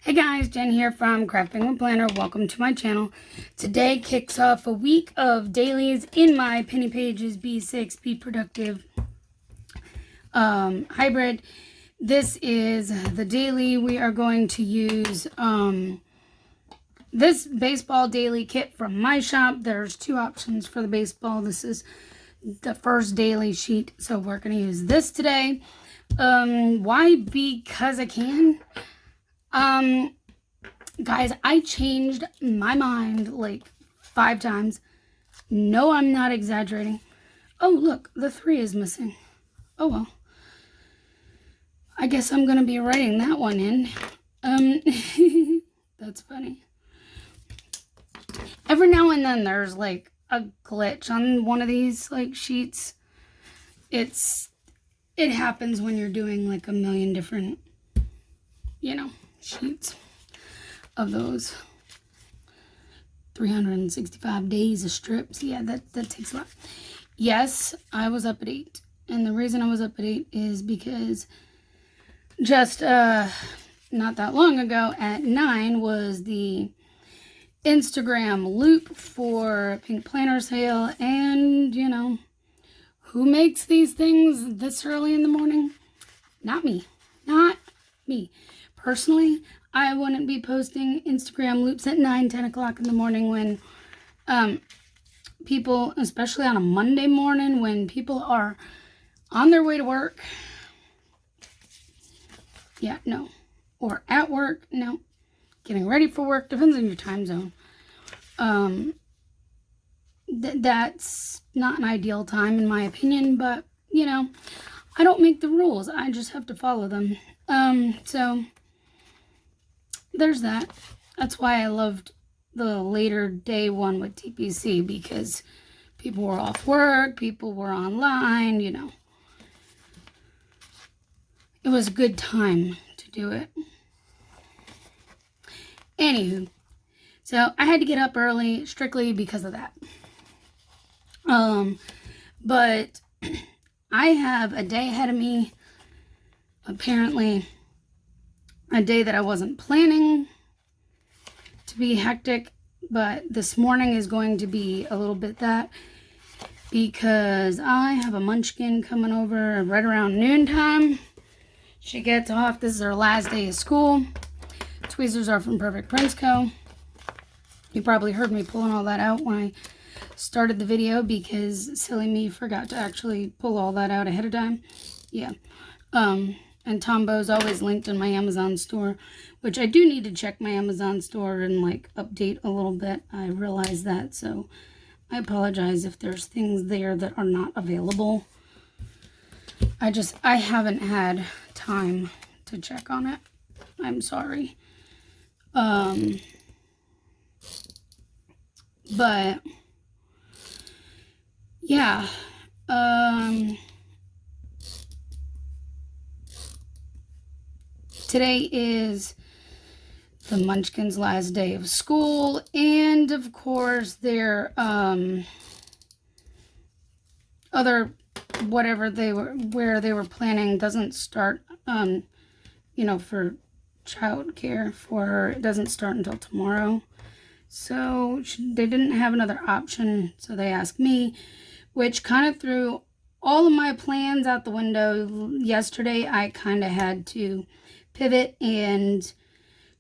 Hey guys, Jen here from Crafting with Planner. Welcome to my channel. Today kicks off a week of dailies in my Penny Pages B6 Be Productive hybrid. This is the daily. We are going to use this baseball daily kit from my shop. There's two options for the baseball. This is the first daily sheet, so we're going to use this today. Why? Because I can. Guys, I changed my mind like 5 times. No, I'm not exaggerating. Oh, look, the 3 is missing. Oh, well. I guess I'm going to be writing that one in. That's funny. Every now and then there's like a glitch on one of these like sheets. It happens when you're doing like a million different, sheets of those 365 days of strips. Yeah, that takes a lot. Yes, I was up at 8. And the reason I was up at 8 is because just not that long ago at 9 was the Instagram loop for Pink Planner sale. And, who makes these things this early in the morning? Not me. Not me. Personally, I wouldn't be posting Instagram loops at 9, 10 o'clock in the morning when people, especially on a Monday morning, when people are on their way to work. Yeah, no. Or at work, no. Getting ready for work, depends on your time zone. That's not an ideal time in my opinion, but, I don't make the rules. I just have to follow them. So there's that. That's why I loved the later day one with TPC, because people were off work, people were online, It was a good time to do it. Anywho, so I had to get up early strictly because of that. But I have a day ahead of me, apparently a day that I wasn't planning to be hectic, but this morning is going to be a little bit that, because I have a munchkin coming over right around noontime. She gets off. This is her last day of school. Tweezers are from Perfect Prints Co. You probably heard me pulling all that out when I started the video, because silly me forgot to actually pull all that out ahead of time. Yeah. And Tombo's always linked in my Amazon store, which I do need to check my Amazon store and update a little bit. I realize that, so I apologize if there's things there that are not available. I haven't had time to check on it. I'm sorry. But yeah, today is the Munchkins' last day of school, and of course their other whatever where they were planning doesn't start for child care for her. It doesn't start until tomorrow. So they didn't have another option, so they asked me, which kind of threw all of my plans out the window. Yesterday I kind of had to pivot and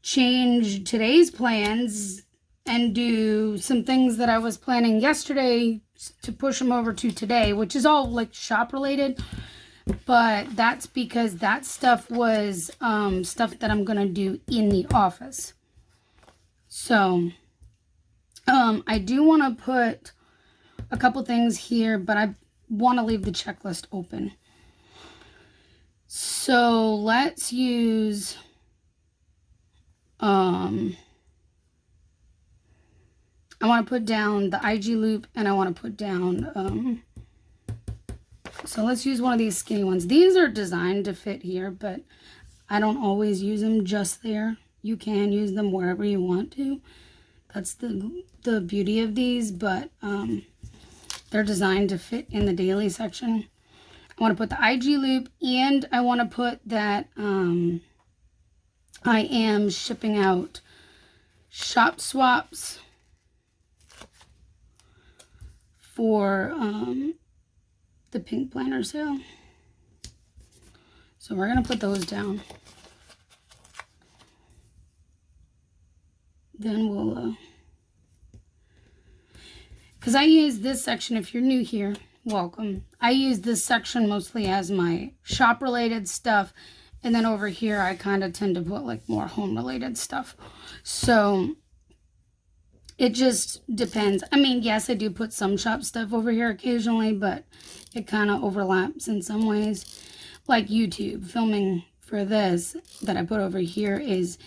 change today's plans and do some things that I was planning yesterday to push them over to today, which is all shop related, but that's because that stuff was stuff that I'm gonna do in the office. So I do want to put a couple things here, but I want to leave the checklist open. So let's use I want to put down the IG loop, and I want to put down so let's use one of these skinny ones. These are designed to fit here, but I don't always use them just there. You can use them wherever you want to. That's the beauty of these, but they're designed to fit in the daily section. I want to put the IG loop, and I want to put that I am shipping out shop swaps for the pink planner sale. So we're going to put those down. Then we'll, because I use this section, if you're new here, welcome. I use this section mostly as my shop related stuff. And then over here, I kind of tend to put like more home related stuff. So it just depends. I mean, yes, I do put some shop stuff over here occasionally, but it kind of overlaps in some ways. Like YouTube, filming for this that I put over here is,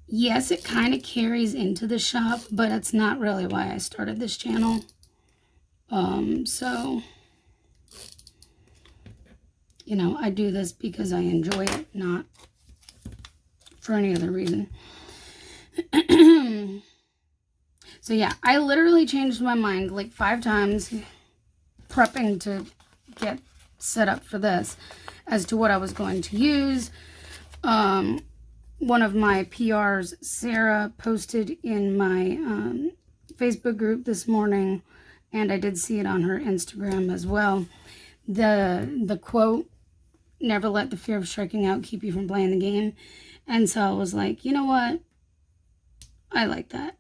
yes, it kind of carries into the shop, but it's not really why I started this channel. So, you know, I do this because I enjoy it, not for any other reason. So yeah, I literally changed my mind like 5 times prepping to get set up for this as to what I was going to use. One of my PRs, Sarah, posted in my Facebook group this morning, and I did see it on her Instagram as well. The quote, "Never let the fear of striking out keep you from playing the game." And so I was like, you know what? I like that.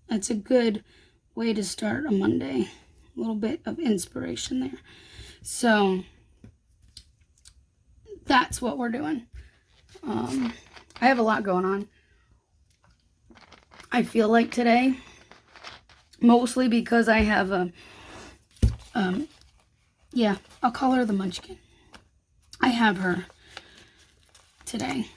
That's a good way to start a Monday. A little bit of inspiration there. So that's what we're doing. I have a lot going on. I feel like today, mostly because I have a, yeah, I'll call her the Munchkin. I have her today.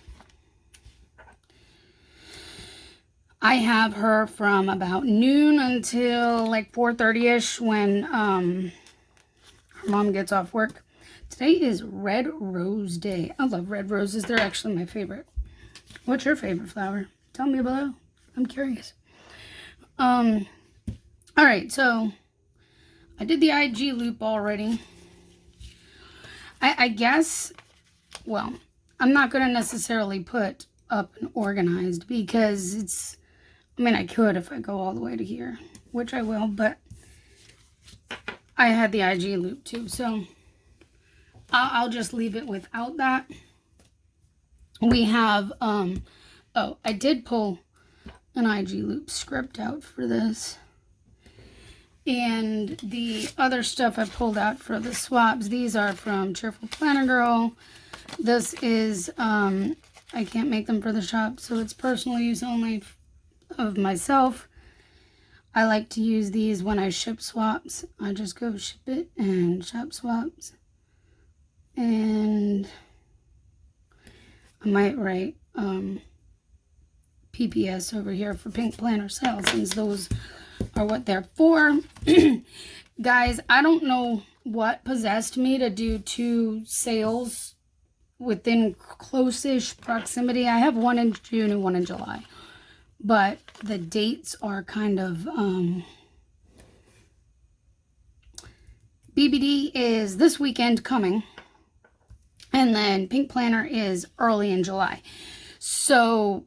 I have her from about noon until like 4:30ish when her mom gets off work. Today is Red Rose Day. I love red roses. They're actually my favorite. What's your favorite flower? Tell me below. I'm curious. All right, so I did the IG loop already. I guess, well, I'm not going to necessarily put up and organized because it's, I mean, I could if I go all the way to here, which I will, but I had the IG loop too, so I'll just leave it without that. We have, oh, I did pull an IG loop script out for this. And the other stuff I pulled out for the swaps, these are from Cheerful Planner Girl. This is, I can't make them for the shop, so it's personal use only of myself. I like to use these when I ship swaps. I just go ship it and shop swaps. And I might write PPS over here for Pink Planner sales, since those are what they're for. Guys, I don't know what possessed me to do 2 sales within close-ish proximity. I have one in June and one in July, but the dates are kind of BBD is this weekend coming, and then Pink Planner is early in July. So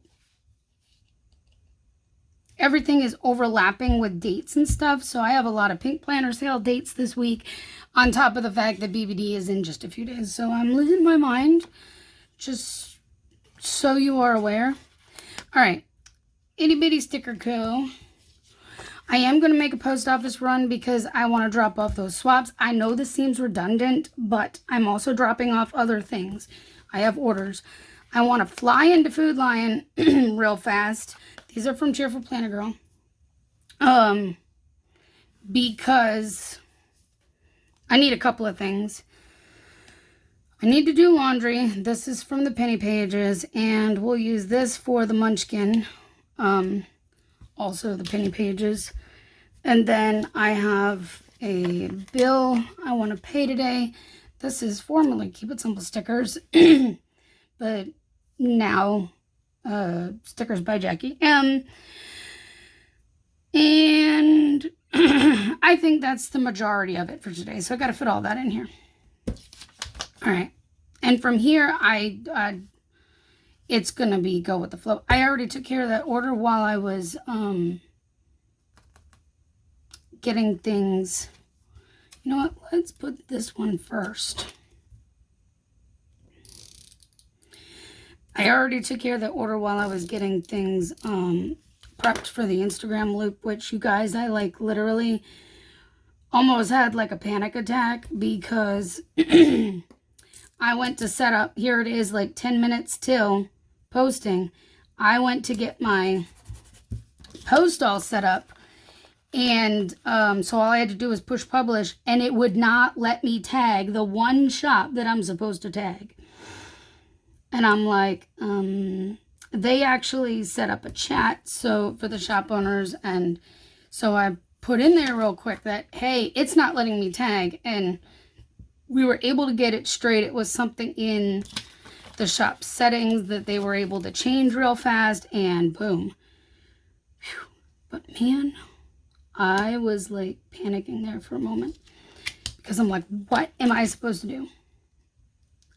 everything is overlapping with dates and stuff. So I have a lot of Pink Planner sale dates this week, on top of the fact that BBD is in just a few days. So I'm losing my mind, just so you are aware. All right, Itty Bitty Sticker Co. I am going to make a post office run because I want to drop off those swaps. I know this seems redundant, but I'm also dropping off other things. I have orders. I want to fly into Food Lion real fast. These are from Cheerful Planner Girl. Because I need a couple of things. I need to do laundry. This is from the Penny Pages, and we'll use this for the Munchkin. Also the Penny Pages. And then I have a bill I want to pay today. This is formerly Keep It Simple stickers, but now stickers by Jackie M. And I think that's the majority of it for today. So I got to fit all that in here. All right. And from here, it it's going to be go with the flow. I already took care of that order while I was getting things. You know what? Let's put this one first. I already took care of the order while I was getting things prepped for the Instagram loop, which you guys, I like literally almost had like a panic attack because I went to set up. Here it is, like 10 minutes till posting. I went to get my post all set up, and so all I had to do was push publish, and it would not let me tag the one shop that I'm supposed to tag. And I'm like, they actually set up a chat so for the shop owners, and so I put in there real quick that, hey, it's not letting me tag, and we were able to get it straight. It was something in the shop settings that they were able to change real fast, and boom. Whew. But man, I was like panicking there for a moment because I'm like, what am I supposed to do?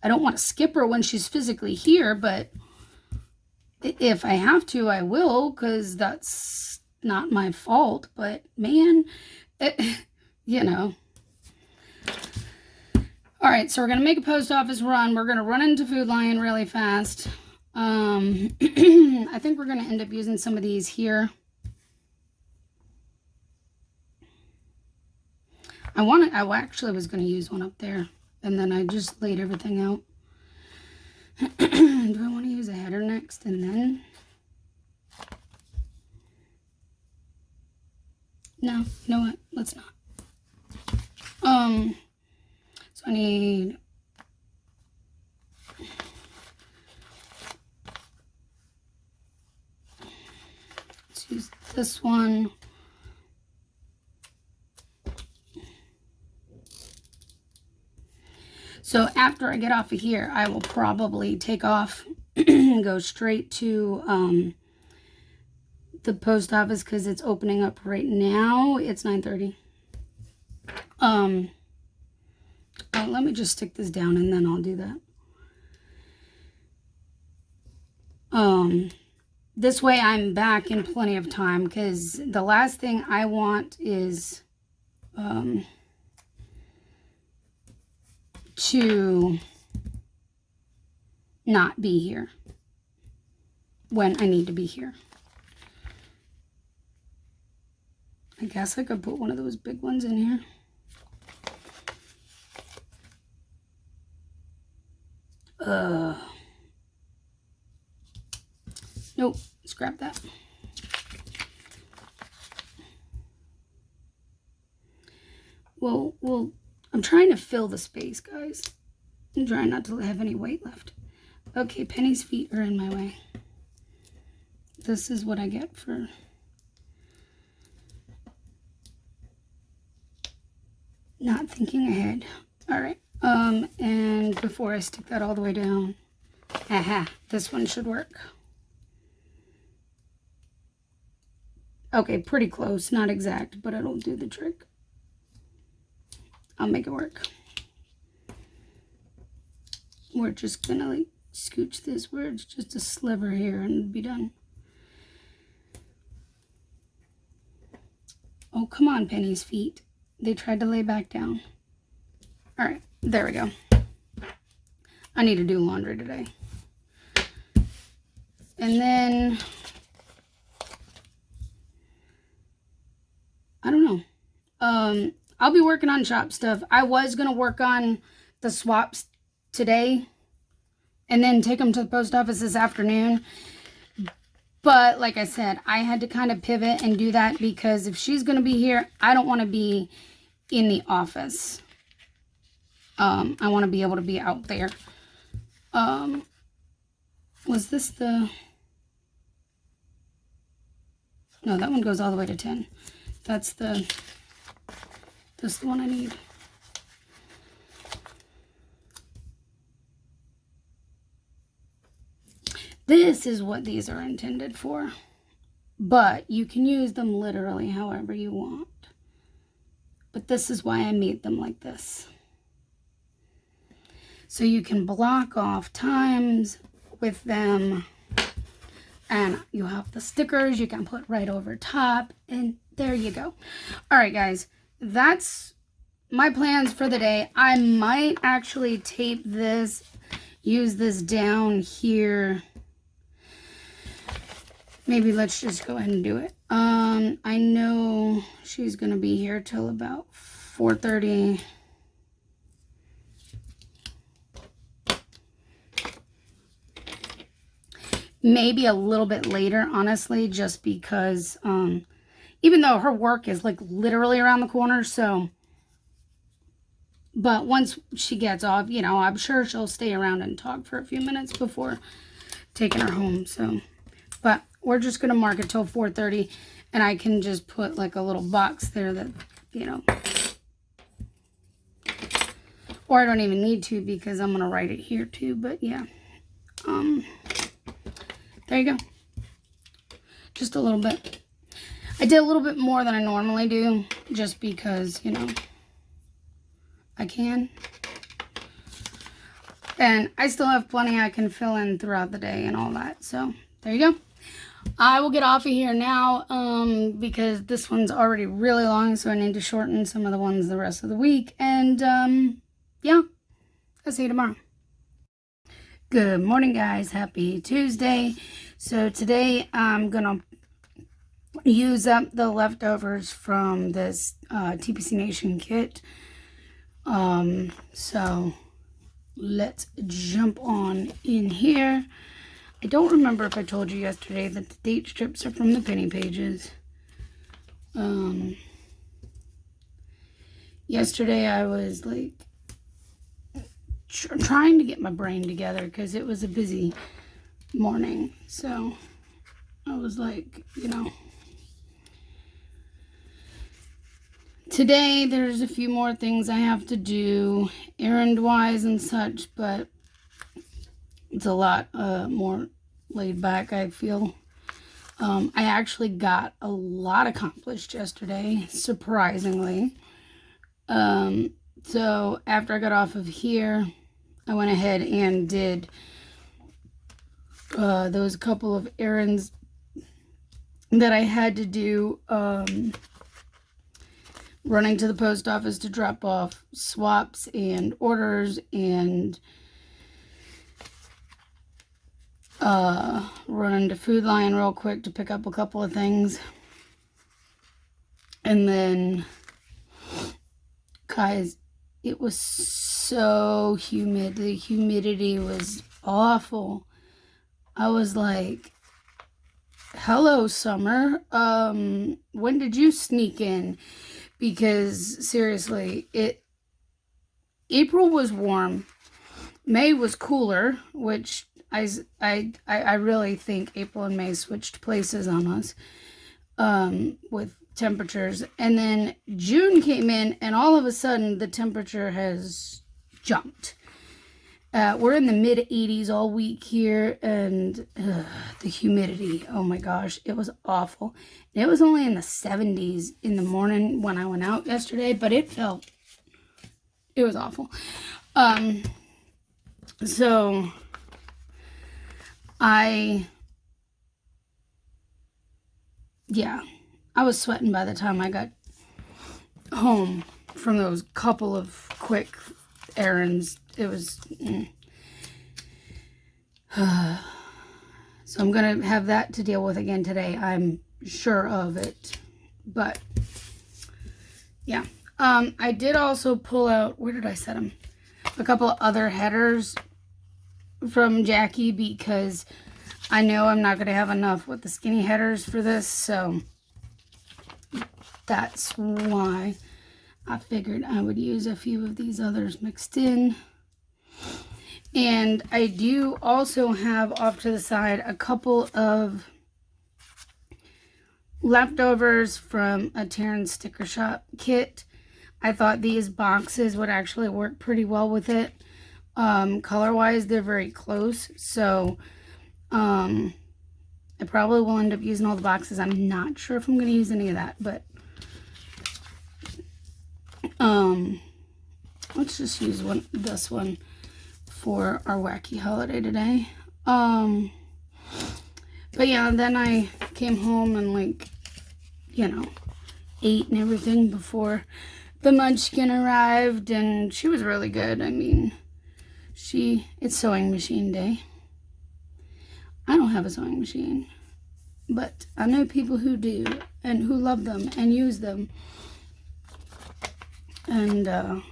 I don't want to skip her when she's physically here, but if I have to, I will, because that's not my fault. But man, you know. All right, so we're going to make a post office run. We're going to run into Food Lion really fast. I think we're going to end up using some of these here. I actually was going to use one up there, and then I just laid everything out. Do I want to use a header next and then? No, you know what? Let's not. So I need let's use this one. So after I get off of here, I will probably take off and go straight to the post office because it's opening up right now. It's 9:30. Let me just stick this down and then I'll do that. This way I'm back in plenty of time, because the last thing I want is to not be here when I need to be here. I guess I could put one of those big ones in here. Nope, scrap that. Well, I'm trying to fill the space, guys. I'm trying not to have any weight left. Okay, Penny's feet are in my way. This is what I get for not thinking ahead. All right. And before I stick that all the way down, this one should work. Okay, pretty close, not exact, but it'll do the trick. I'll make it work. We're just gonna like scooch this where it's just a sliver here and be done. Oh, come on, Penny's feet. They tried to lay back down. All right, there we go. I need to do laundry today. And then, I don't know. I'll be working on shop stuff. I was going to work on the swaps today and then take them to the post office this afternoon. But like I said, I had to kind of pivot and do that because if she's going to be here, I don't want to be in the office. I want to be able to be out there. Was this the... No, that one goes all the way to 10. That's the one I need. This is what these are intended for. But you can use them literally however you want. But this is why I made them like this. So you can block off times with them. And you have the stickers you can put right over top. And there you go. All right, guys. That's my plans for the day. I might actually tape this, use this down here. Maybe let's just go ahead and do it. I know she's going to be here till about 4:30. Maybe a little bit later, honestly, just because, even though her work is like literally around the corner, so, but once she gets off, you know, I'm sure she'll stay around and talk for a few minutes before taking her home, so, but we're just going to mark it till 4:30, and I can just put like a little box there that, you know, or I don't even need to because I'm going to write it here too, but yeah, there you go. Just a little bit. I did a little bit more than I normally do, just because, you know, I can. And I still have plenty I can fill in throughout the day and all that. So, there you go. I will get off of here now, because this one's already really long, so I need to shorten some of the ones the rest of the week. And, yeah, I'll see you tomorrow. Good morning, guys. Happy Tuesday. So today I'm gonna use up the leftovers from this TPC Nation kit. So let's jump on in here. I don't remember if I told you yesterday that the date strips are from the penny pages. Yesterday I was like trying to get my brain together because it was a busy morning, so I was like, you know, today there's a few more things I have to do errand wise and such, but it's a lot more laid back, I feel. I actually got a lot accomplished yesterday, surprisingly. So after I got off of here, I went ahead and did those couple of errands that I had to do, running to the post office to drop off swaps and orders, and running to Food Lion real quick to pick up a couple of things. And then, guys, it was so humid. The humidity was awful. I was like, hello, summer. When did you sneak in? Because seriously, April was warm. May was cooler, which I really think April and May switched places on us, with temperatures. And then June came in, and all of a sudden the temperature has jumped. We're in the mid 80s all week here, and the humidity, oh my gosh, it was awful. And it was only in the 70s in the morning when I went out yesterday, but it was awful. So I was sweating by the time I got home from those couple of quick errands. It was so I'm gonna have that to deal with again today, I'm sure of it. But yeah, I did also pull out, where did I set them, a couple of other headers from Jackie, because I know I'm not gonna have enough with the skinny headers for this, so that's why I figured I would use a few of these others mixed in. And I do also have off to the side a couple of leftovers from a Terran Sticker Shop kit. I thought these boxes would actually work pretty well with it. Color wise, they're very close, so I probably will end up using all the boxes. I'm not sure if I'm going to use any of that, but let's just use this one for our wacky holiday today. But yeah, then I came home and like, you know, ate and everything before the munchkin arrived, and she was really good. I mean, it's sewing machine day. I don't have a sewing machine, but I know people who do and who love them and use them. And I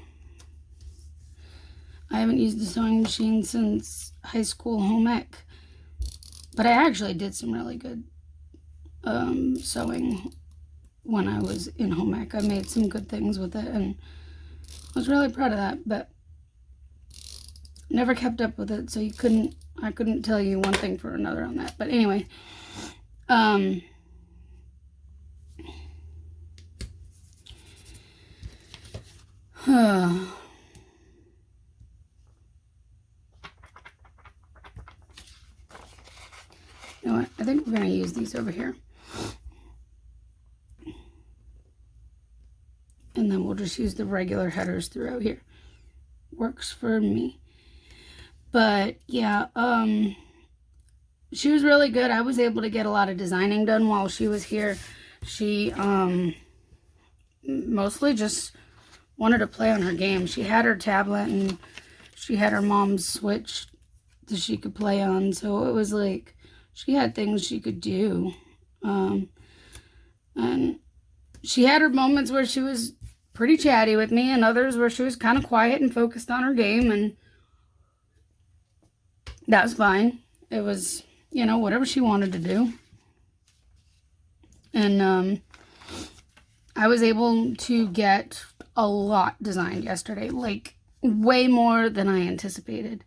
haven't used the sewing machine since high school home ec, but I actually did some really good sewing when I was in home ec. I made some good things with it, and I was really proud of that, but never kept up with it, so I couldn't tell you one thing for another on that. But anyway, you know what? I think we're going to use these over here. And then we'll just use the regular headers throughout here. Works for me. But yeah, she was really good. I was able to get a lot of designing done while she was here. She mostly just wanted to play on her game. She had her tablet and she had her mom's Switch that she could play on. So it was like she had things she could do. And she had her moments where she was pretty chatty with me, and others where she was kind of quiet and focused on her game, and that was fine. It was, you know, whatever she wanted to do. And I was able to get a lot designed yesterday, like way more than I anticipated.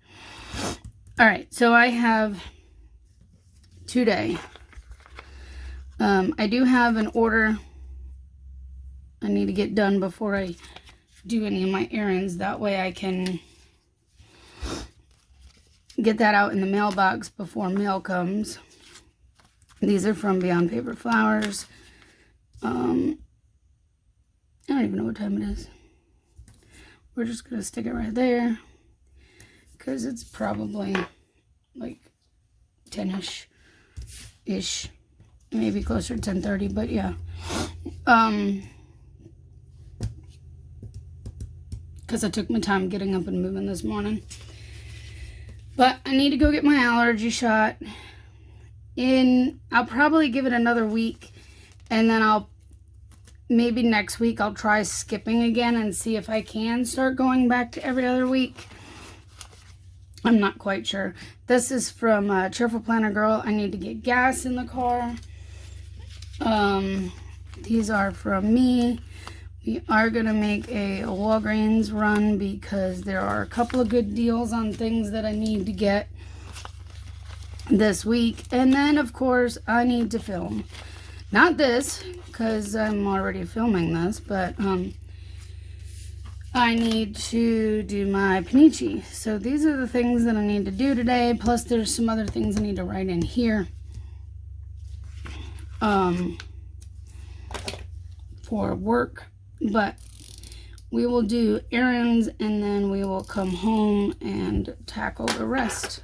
All right, so I have today. I do have an order I need to get done before I do any of my errands. That way I can get that out in the mailbox before mail comes. These are from Beyond Paper Flowers. I don't even know what time it is. We're just going to stick it right there because it's probably like 10-ish, maybe closer to 10:30, but yeah. Because I took my time getting up and moving this morning. But I need to go get my allergy shot. I'll probably give it another week, and then maybe next week I'll try skipping again and see if I can start going back to every other week. I'm not quite sure. This is from Cheerful Planner Girl. I need to get gas in the car. These are from me. We are going to make a Walgreens run because there are a couple of good deals on things that I need to get this week. And then, of course, I need to film. Not this, because I'm already filming this, but I need to do my panichi. So these are the things that I need to do today. Plus, there's some other things I need to write in here. For work. But we will do errands and then we will come home and tackle the rest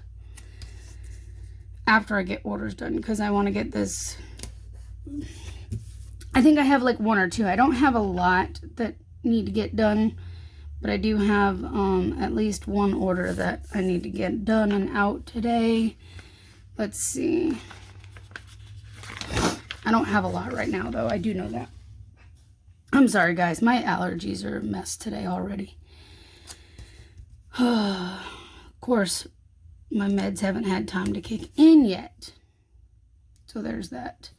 after I get orders done, because I want to get this. I think I have like one or two. I don't have a lot that need to get done, but I do have at least one order that I need to get done and out today. Let's see. I don't have a lot right now though. I do know that. I'm sorry, guys. My allergies are a mess today already. Of course, my meds haven't had time to kick in yet. So there's that.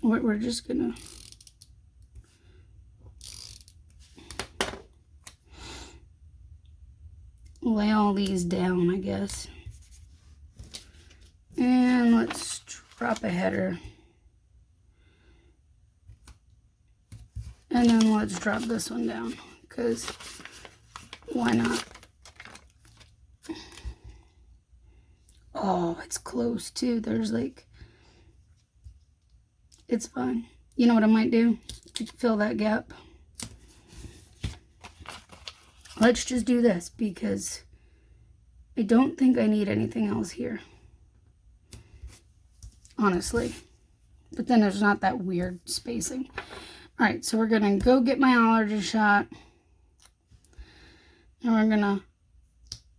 We're just gonna lay all these down, I guess. And let's drop a header. And then let's drop this one down, because why not? Oh, it's close too. There's like, it's fine. You know what I might do to fill that gap? Let's just do this, because I don't think I need anything else here, honestly. But then there's not that weird spacing. All right, so we're going to go get my allergy shot. And we're going to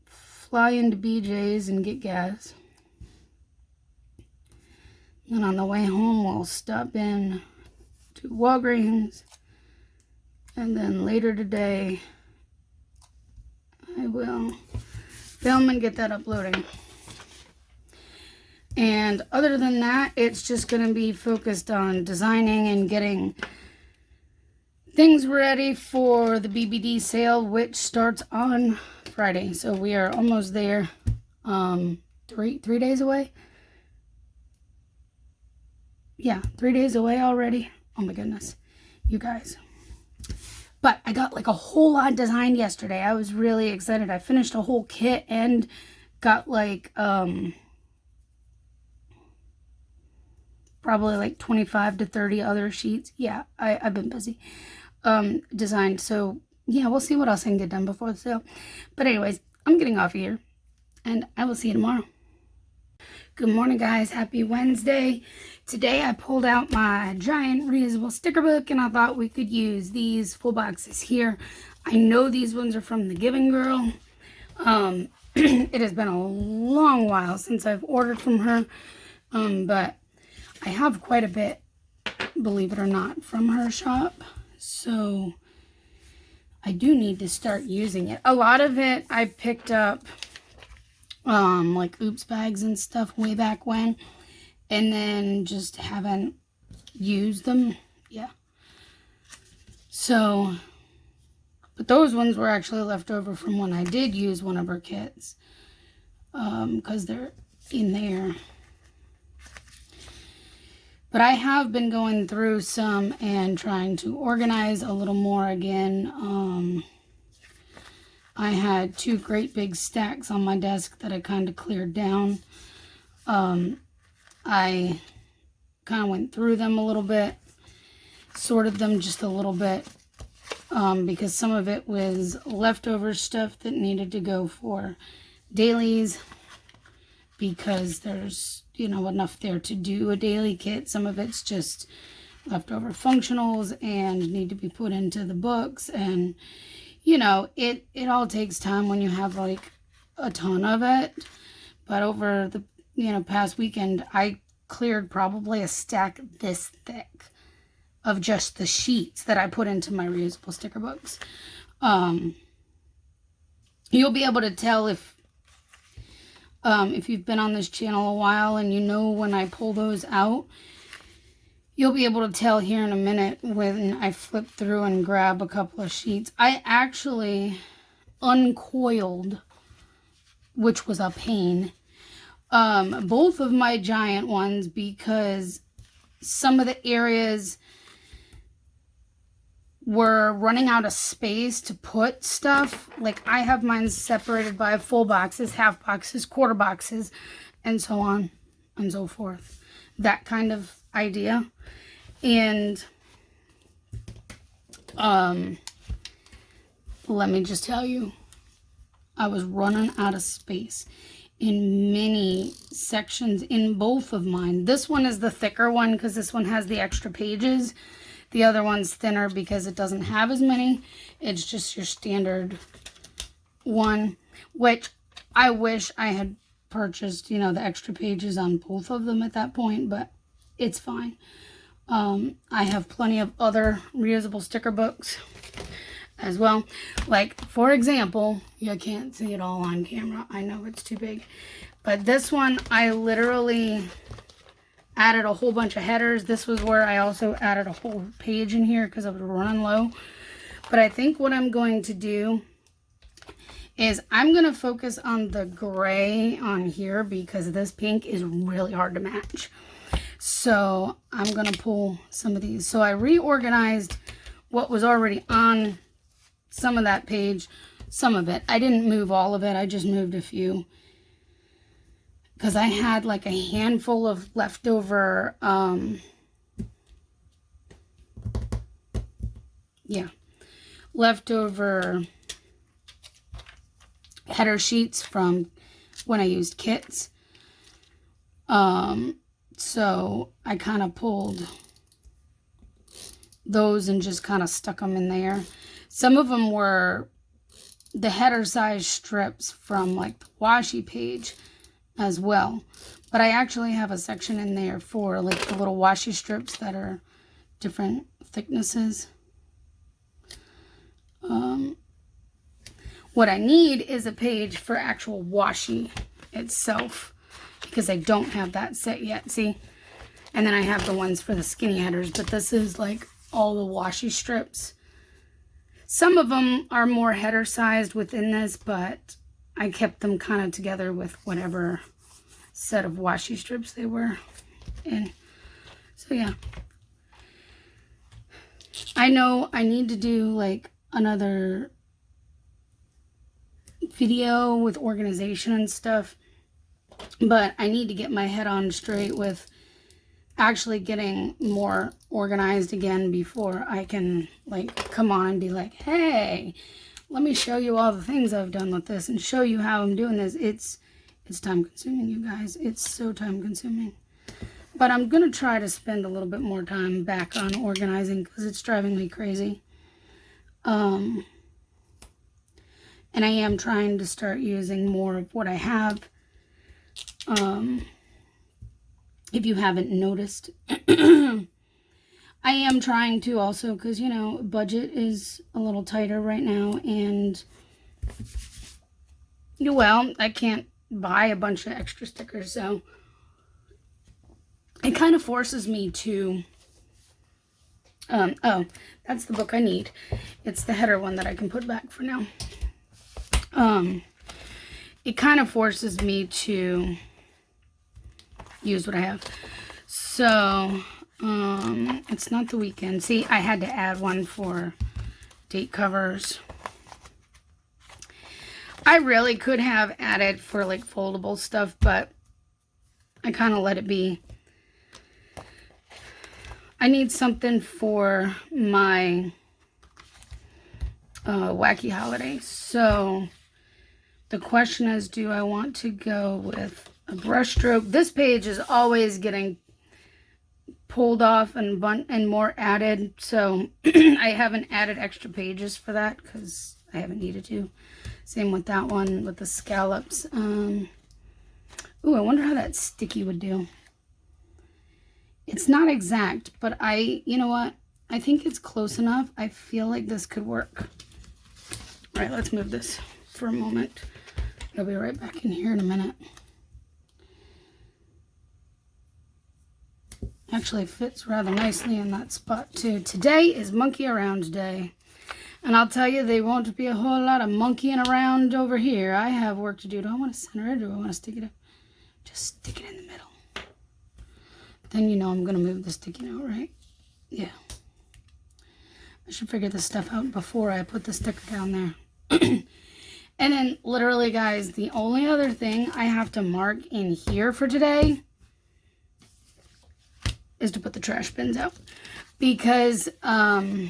fly into BJ's and get gas. Then on the way home, we'll stop in to Walgreens. And then later today, I will film and get that uploading. And other than that, it's just going to be focused on designing and getting things ready for the BBD sale, which starts on Friday. So we are almost there. 3 days away. Yeah, 3 days away already. Oh my goodness, you guys. But I got like a whole lot designed yesterday. I was really excited. I finished a whole kit and got like probably like 25 to 30 other sheets. Yeah, I've been busy designed. So yeah, we'll see what else I can get done before the sale. But anyways, I'm getting off here and I will see you tomorrow. Good morning, guys. Happy Wednesday. Today I pulled out my giant reusable sticker book and I thought we could use these full boxes here. I know these ones are from the Giving Girl. It has been a long while since I've ordered from her, but I have quite a bit, believe it or not, from her shop. So I do need to start using it. A lot of it I picked up like Oops bags and stuff way back when, and then just haven't used them. Yeah. So, but those ones were actually left over from when I did use one of her kits, because they're in there. But I have been going through some and trying to organize a little more again. I had 2 great big stacks on my desk that I kind of cleared down. I kind of went through them a little bit, sorted them just a little bit, because some of it was leftover stuff that needed to go for dailies, because there's, you know, enough there to do a daily kit. Some of it's just leftover functionals and need to be put into the books, and you know, it all takes time when you have like a ton of it. But over the, you know, past weekend, I cleared probably a stack this thick of just the sheets that I put into my reusable sticker books. You'll be able to tell if you've been on this channel a while and you know when I pull those out. You'll be able to tell here in a minute when I flip through and grab a couple of sheets. I actually uncoiled, which was a pain, both of my giant ones, because some of the areas were running out of space to put stuff. Like I have mine separated by full boxes, half boxes, quarter boxes, and so on and so forth. That kind of idea. And let me just tell you, I was running out of space in many sections in both of mine. This one is the thicker one because this one has the extra pages. The other one's thinner because it doesn't have as many. It's just your standard one, which I wish I had purchased, you know, the extra pages on both of them at that point, but it's fine. I have plenty of other reusable sticker books as well. Like, for example, you can't see it all on camera. I know it's too big. But this one, I literally added a whole bunch of headers. This was where I also added a whole page in here because I was running low. But I think what I'm going to do is I'm going to focus on the gray on here because this pink is really hard to match. So I'm going to pull some of these. So I reorganized what was already on some of that page, some of it. I didn't move all of it. I just moved a few. Because I had like a handful of leftover, leftover header sheets from when I used kits. So I kind of pulled those and just kind of stuck them in there. Some of them were the header size strips from like the washi page as well. But I actually have a section in there for like the little washi strips that are different thicknesses. What I need is a page for actual washi itself, because I don't have that set yet. See? And then I have the ones for the skinny headers, but this is like all the washi strips. Some of them are more header sized within this, but I kept them kind of together with whatever set of washi strips they were in. So yeah. I know I need to do like another video with organization and stuff, but I need to get my head on straight with actually getting more organized again before I can like come on and be like, hey, let me show you all the things I've done with this and show you how I'm doing this. It's time consuming, you guys. It's so time consuming. But I'm going to try to spend a little bit more time back on organizing because it's driving me crazy. And I am trying to start using more of what I have. If you haven't noticed, I am trying to also, because, you know, budget is a little tighter right now. And, well, I can't buy a bunch of extra stickers. So it kind of forces me to, oh, that's the book I need. It's the header one that I can put back for now. It kind of forces me to use what I have. So, it's not the weekend. See, I had to add one for date covers. I really could have added for like foldable stuff, but I kind of let it be. I need something for my wacky holiday. So the question is, do I want to go with a brush stroke? This page is always getting pulled off and more added. So I haven't added extra pages for that because I haven't needed to. Same with that one with the scallops. Ooh, I wonder how that sticky would do. It's not exact, but you know what? I think it's close enough. I feel like this could work. All right, let's move this for a moment. I'll be right back in here in a minute. Actually fits rather nicely in that spot too. Today is monkey around day. And I'll tell you, there won't be a whole lot of monkeying around over here. I have work to do. Do I want to center it or do I want to stick it up? Just stick it in the middle. Then you know I'm going to move the sticky note, right? Yeah. I should figure this stuff out before I put the sticker down there. And then literally, guys, the only other thing I have to mark in here for today is to put the trash bins out. Because I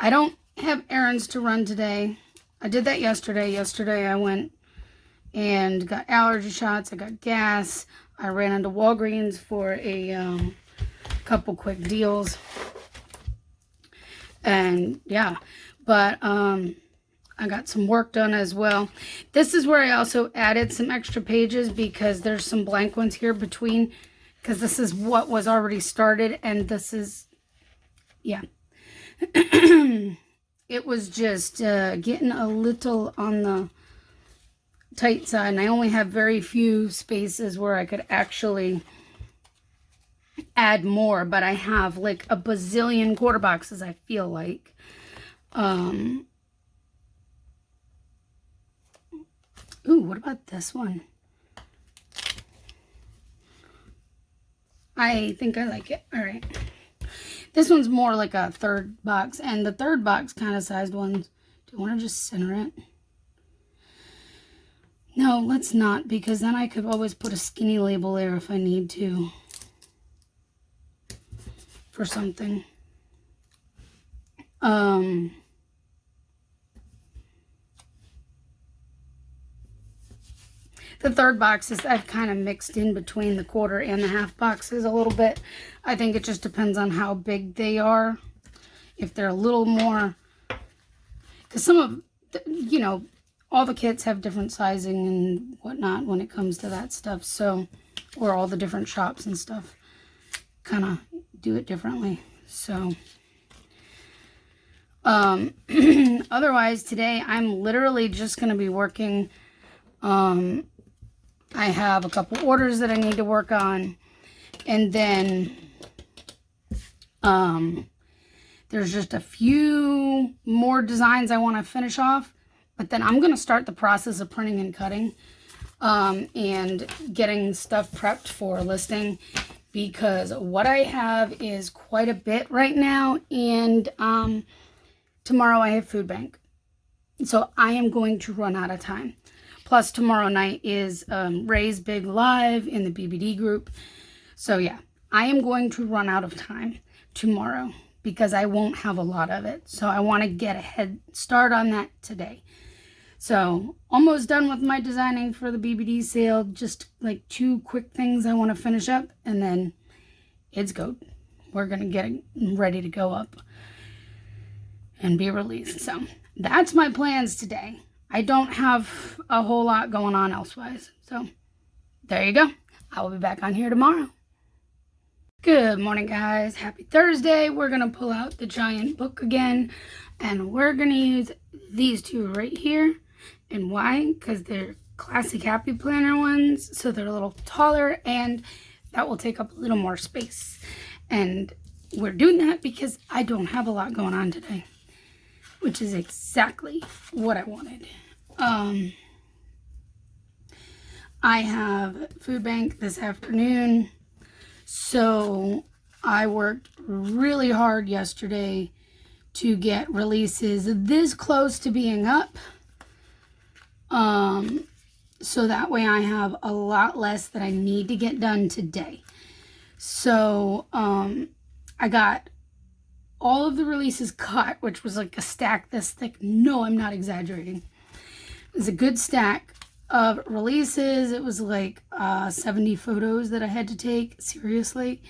don't have errands to run today. I did that yesterday. Yesterday I went and got allergy shots. I got gas. I ran into Walgreens for a couple quick deals. And yeah, but I got some work done as well. This is where I also added some extra pages because there's some blank ones here between, because this is what was already started and this is, yeah. It was just getting a little on the tight side, and I only have very few spaces where I could actually add more, but I have like a bazillion quarter boxes, I feel like. Ooh, what about this one? I think I like it. All right. This one's more like a third box, and the third box kind of sized ones. Do I want to just center it? No, let's not, because then I could always put a skinny label there if I need to for something. The third box is, I've kind of mixed in between the quarter and the half boxes a little bit. I think it just depends on how big they are. If they're a little more, because some of, you know, all the kits have different sizing and whatnot when it comes to that stuff. So, or all the different shops and stuff kind of do it differently. So, otherwise today I'm literally just going to be working. I have a couple orders that I need to work on, and then there's just a few more designs I want to finish off, but then I'm going to start the process of printing and cutting and getting stuff prepped for listing, because what I have is quite a bit right now, and tomorrow I have food bank. So I am going to run out of time. Plus tomorrow night is Ray's big live in the BBD group. So yeah, I am going to run out of time tomorrow because I won't have a lot of it. So I want to get a head start on that today. So almost done with my designing for the BBD sale. Just like 2 quick things I want to finish up, and then it's go. We're going to get it ready to go up and be released. So that's my plans today. I don't have a whole lot going on elsewise. So there you go. I will be back on here tomorrow. Good morning, guys. Happy Thursday. We're going to pull out the giant book again, and we're going to use these 2 right here. And why? Because they're classic Happy Planner ones, so they're a little taller, and that will take up a little more space. And we're doing that because I don't have a lot going on today, which is exactly what I wanted. I have food bank this afternoon, so I worked really hard yesterday to get releases this close to being up. So that way I have a lot less that I need to get done today. So, I got all of the releases cut, which was like a stack this thick. No, I'm not exaggerating. It was a good stack of releases. It was like 70 photos that I had to take. Seriously.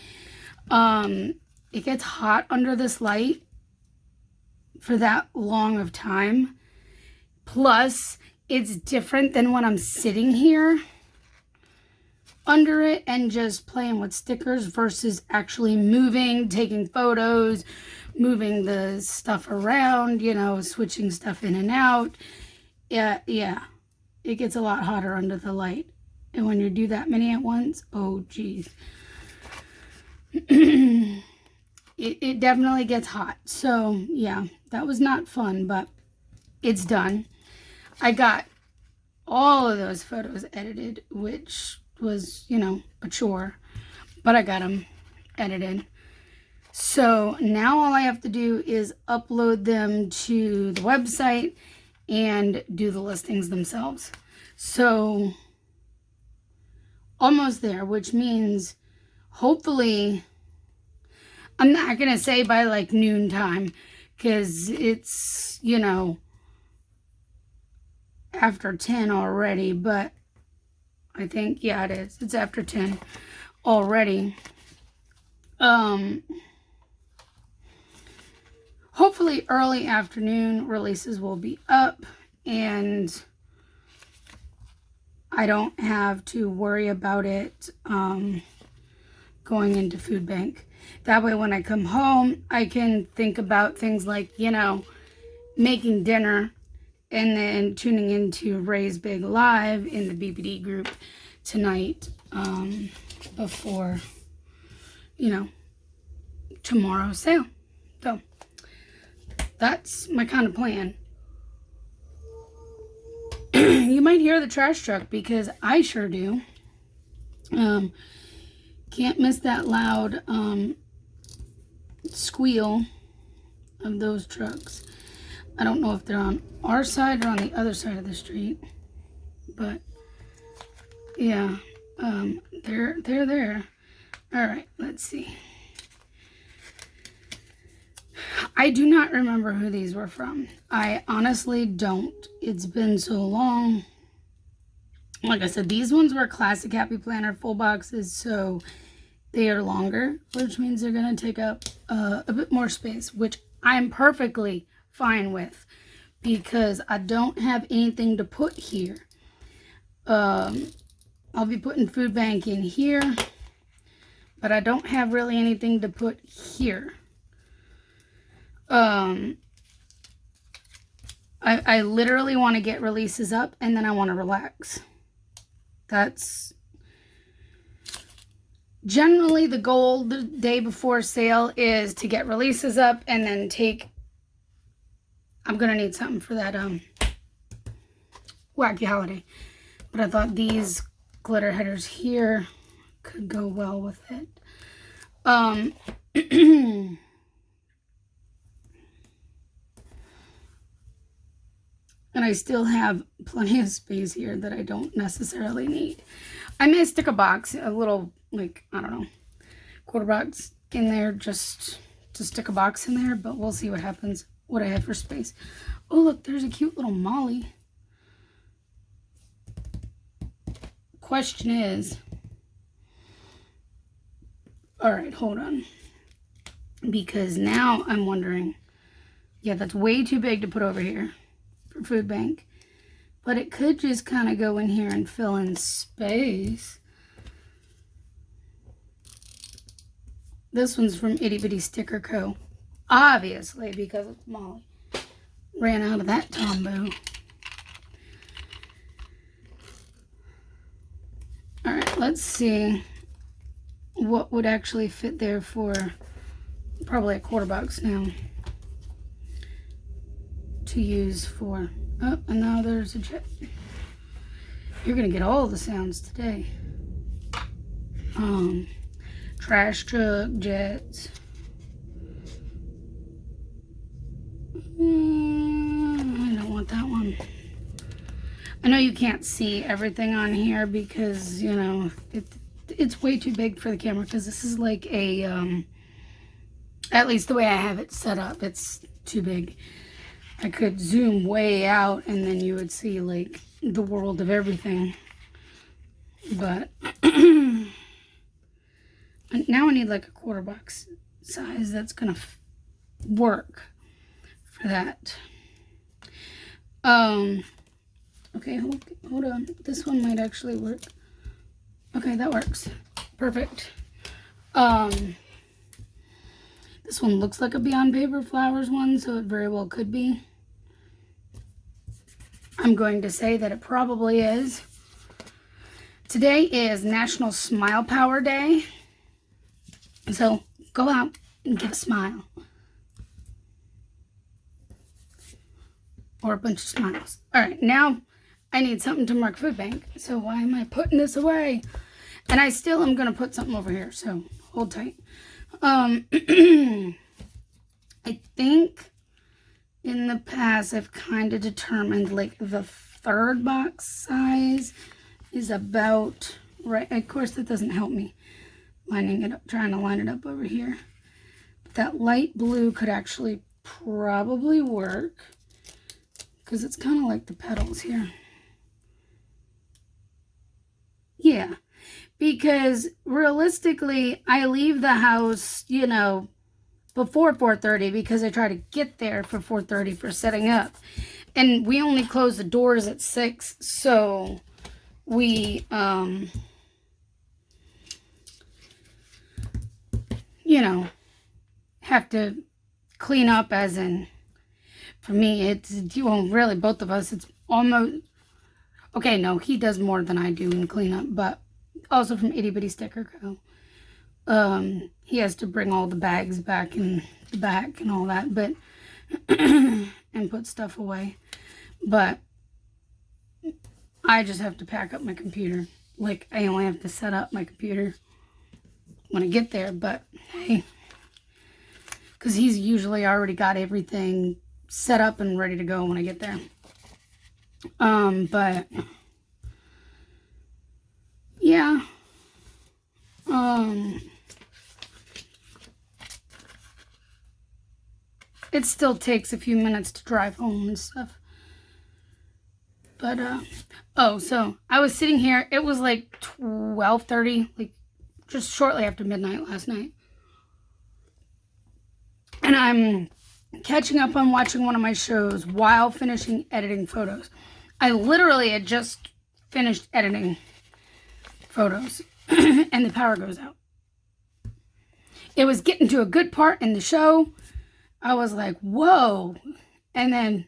It gets hot under this light for that long of time. Plus, it's different than when I'm sitting here under it and just playing with stickers versus actually moving, taking photos, moving the stuff around, you know, switching stuff in and out. Yeah, it gets a lot hotter under the light. And when you do that many at once, oh geez. It definitely gets hot. So yeah, that was not fun, but it's done. I got all of those photos edited, which was, you know, a chore, but I got them edited. So now all I have to do is upload them to the website and do the listings themselves. So almost there, which means hopefully, I'm not going to say by like noon time, because it's, you know, after 10 already, but I think, yeah, it is. It's after 10 already. Hopefully early afternoon releases will be up, and I don't have to worry about it going into food bank. That way when I come home, I can think about things like, you know, making dinner, and then tuning into Ray's Big Live in the BBD group tonight before, you know, tomorrow's sale. So that's my kind of plan. You might hear the trash truck because I sure do. Can't miss that loud squeal of those trucks. I don't know if they're on our side or on the other side of the street, but yeah, they're there. All right, let's see. I do not remember who these were from. I honestly don't. It's been so long. Like I said, these ones were classic Happy Planner full boxes, so they are longer, which means they're going to take up a bit more space, which I'm perfectly fine with because I don't have anything to put here. I'll be putting food bank in here, but I don't have really anything to put here. I literally want to get releases up and then I want to relax. That's generally the goal the day before sale, is to get releases up and then take, I'm going to need something for that wacky holiday. But I thought these glitter headers here could go well with it. And I still have plenty of space here that I don't necessarily need. I may stick a box, a little, like, I don't know, quarter box in there just to stick a box in there, but we'll see what happens, what I have for space. Oh, look, there's a cute little Molly. Question is, all right, hold on. Because now I'm wondering, yeah, that's way too big to put over here for food bank. But it could just kind of go in here and fill in space. This one's from Itty Bitty Sticker Co. Obviously, because it's Molly. Ran out of that Tombow. Alright, let's see what would actually fit there for probably a quarter box now to use for, oh, and now there's a jet. You're gonna get all the sounds today. Trash truck, jets. I don't want that one. I know you can't see everything on here because, you know, it's way too big for the camera, because this is like a, at least the way I have it set up, it's too big. I could zoom way out and then you would see like the world of everything. But now I need like a quarter box size that's gonna work for that. Okay, hold on. This one might actually work. Okay, that works. Perfect. This one looks like a Beyond Paper Flowers one, so it very well could be. I'm going to say that it probably is. Today is National Smile Power Day. So go out and get a smile. Or a bunch of smiles. Alright, now I need something to mark food bank. So why am I putting this away? And I still am going to put something over here, so hold tight. I think in the past I've kind of determined like the third box size is about right. Of course, that doesn't help me lining it up, trying to line it up over here. But that light blue could actually probably work because it's kind of like the petals here. Yeah. Because realistically, I leave the house, you know, before 4:30 because I try to get there for 4:30 for setting up. And we only close the doors at 6, so we, you know, have to clean up, as in, for me, it's, well, really, both of us, it's almost, okay, no, he does more than I do in cleanup, but also from Itty Bitty Sticker Co. He has to bring all the bags back in the back and all that, but and put stuff away. But I just have to pack up my computer. Like, I only have to set up my computer when I get there, but hey, because he's usually already got everything set up and ready to go when I get there. But yeah, it still takes a few minutes to drive home and stuff. But Oh, so I was sitting here. It was like 12:30, like just shortly after midnight last night. And I'm catching up on watching one of my shows while finishing editing photos. I literally had just finished editing photos and the power goes out. It was getting to a good part in the show. I was like, whoa. And then,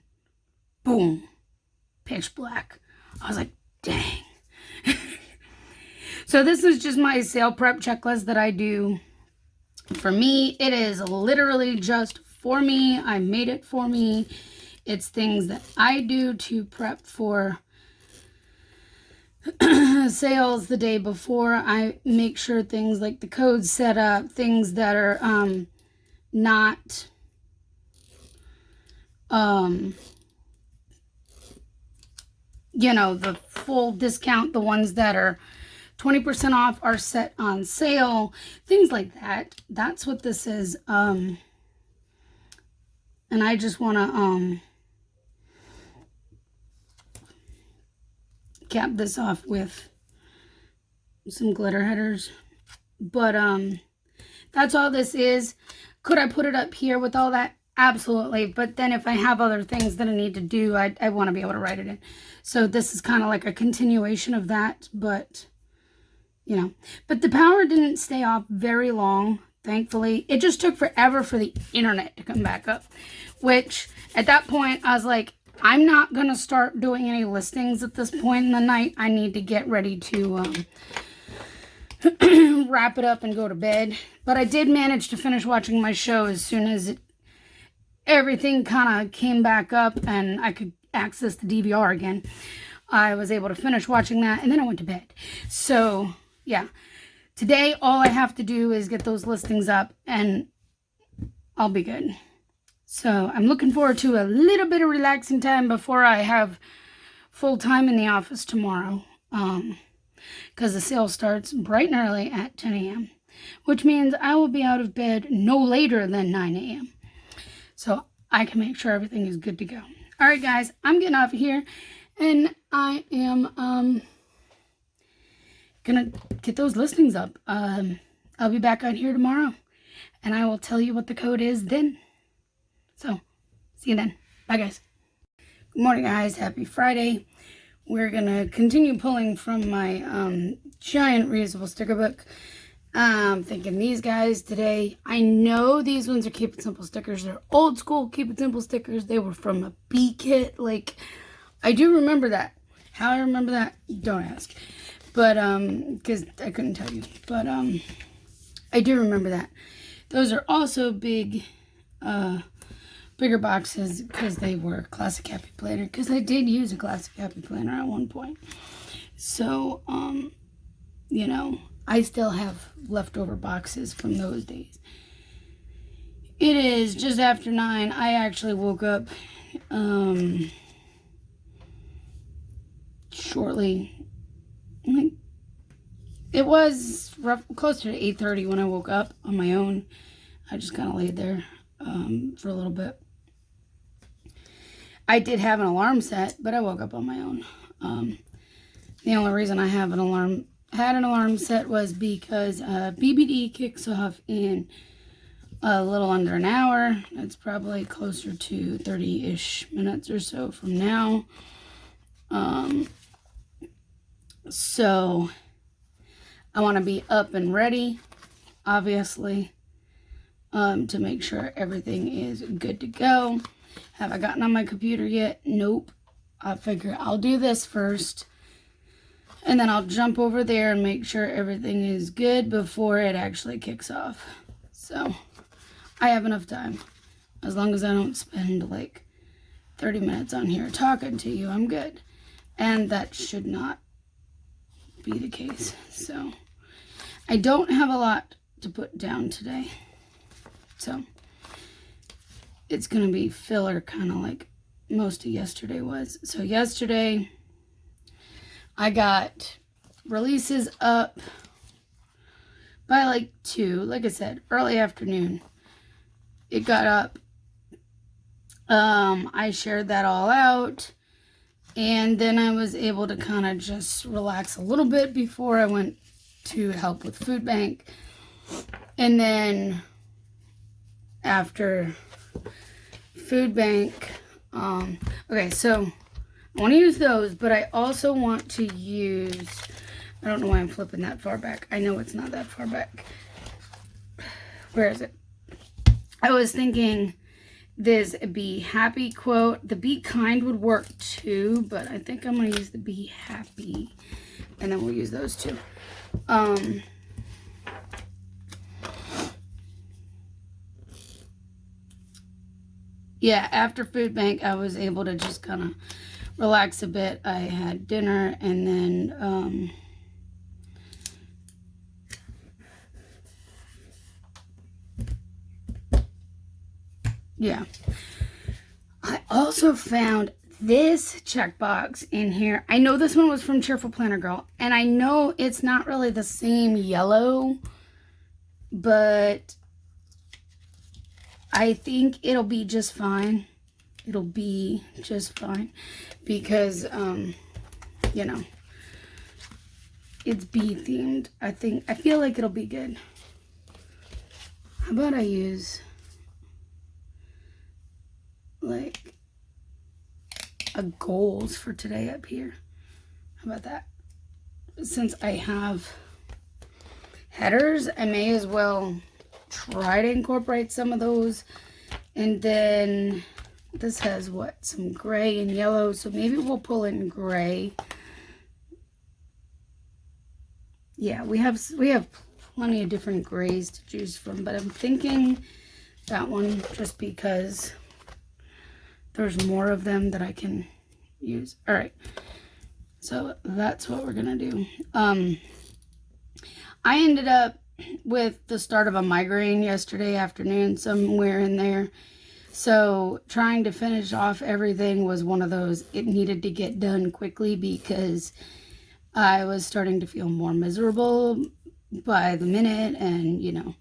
boom, pitch black. I was like, dang. So this is just my sale prep checklist that I do. For me, it is literally just for me. I made it for me. It's things that I do to prep for sales the day before. I make sure things like the code's set up, things that are not you know, the full discount, the ones that are 20% off are set on sale, things like that. That's what this is. And I just want to cap this off with some glitter headers. But that's all this is. Could I put it up here with all that? Absolutely. But then if I have other things that I need to do, I want to be able to write it in. So this is kind of like a continuation of that, but you know. But the power didn't stay off very long, thankfully. It just took forever for the internet to come back up, which at that point I was like, I'm not going to start doing any listings at this point in the night. I need to get ready to wrap it up and go to bed. But I did manage to finish watching my show as soon as everything kind of came back up and I could access the DVR again. I was able to finish watching that and then I went to bed. So yeah, today all I have to do is get those listings up and I'll be good. So I'm looking forward to a little bit of relaxing time before I have full time in the office tomorrow. Because the sale starts bright and early at 10 a.m. which means I will be out of bed no later than 9 a.m. So I can make sure everything is good to go. All right, guys, I'm getting off of here and I am gonna get those listings up. I'll be back on here tomorrow and I will tell you what the code is then. So see you then. Bye, guys. Good morning, guys. Happy Friday. We're gonna continue pulling from my giant reusable sticker book. I'm thinking these guys today. I know these ones are Keep It Simple stickers. They're old school Keep It Simple stickers. They were from a B kit. Like, I do remember that. How I remember that, don't ask. But because I couldn't tell you. But I do remember that. Those are also bigger boxes because they were classic happy planner. Because I did use a classic happy planner at one point. So you know, I still have leftover boxes from those days. It is just after 9. I actually woke up shortly. Like, it was closer to 8:30 when I woke up on my own. I just kind of laid there for a little bit. I did have an alarm set, but I woke up on my own. The only reason I had an alarm set was because BBD kicks off in a little under an hour. It's probably closer to 30-ish minutes or so from now. So I want to be up and ready, obviously, to make sure everything is good to go. Have I gotten on my computer yet? Nope. I figure I'll do this first. And then I'll jump over there and make sure everything is good before it actually kicks off. So I have enough time. As long as I don't spend like 30 minutes on here talking to you, I'm good. And that should not be the case. So I don't have a lot to put down today. So it's going to be filler, kind of like most of yesterday was. So yesterday I got releases up by like 2, like I said, early afternoon. It got up. I shared that all out And then I was able to kind of just relax a little bit before I went to help with food bank. And then after food bank, okay, so I want to use those, but I also want to use, I don't know why I'm flipping that far back. I know it's not that far back. Where is it? I was thinking this be happy quote. The be kind would work too, but I think I'm going to use the be happy, and then we'll use those two. Yeah, after food bank, I was able to just kind of relax a bit. I had dinner, and then yeah. I also found this checkbox in here. I know this one was from Cheerful Planner Girl, and I know it's not really the same yellow, but I think it'll be just fine. It'll be just fine because, you know, it's bee themed. I feel like it'll be good. How about I use like a goals for today up here? How about that? Since I have headers, I may as well try to incorporate some of those. And then this has what, some gray and yellow, so maybe we'll pull in gray. Yeah, we have plenty of different grays to choose from, but I'm thinking that one just because there's more of them that I can use. All right, so that's what we're gonna do. I ended up with the start of a migraine yesterday afternoon, somewhere in there. So trying to finish off everything was one of those, it needed to get done quickly because I was starting to feel more miserable by the minute, and you know,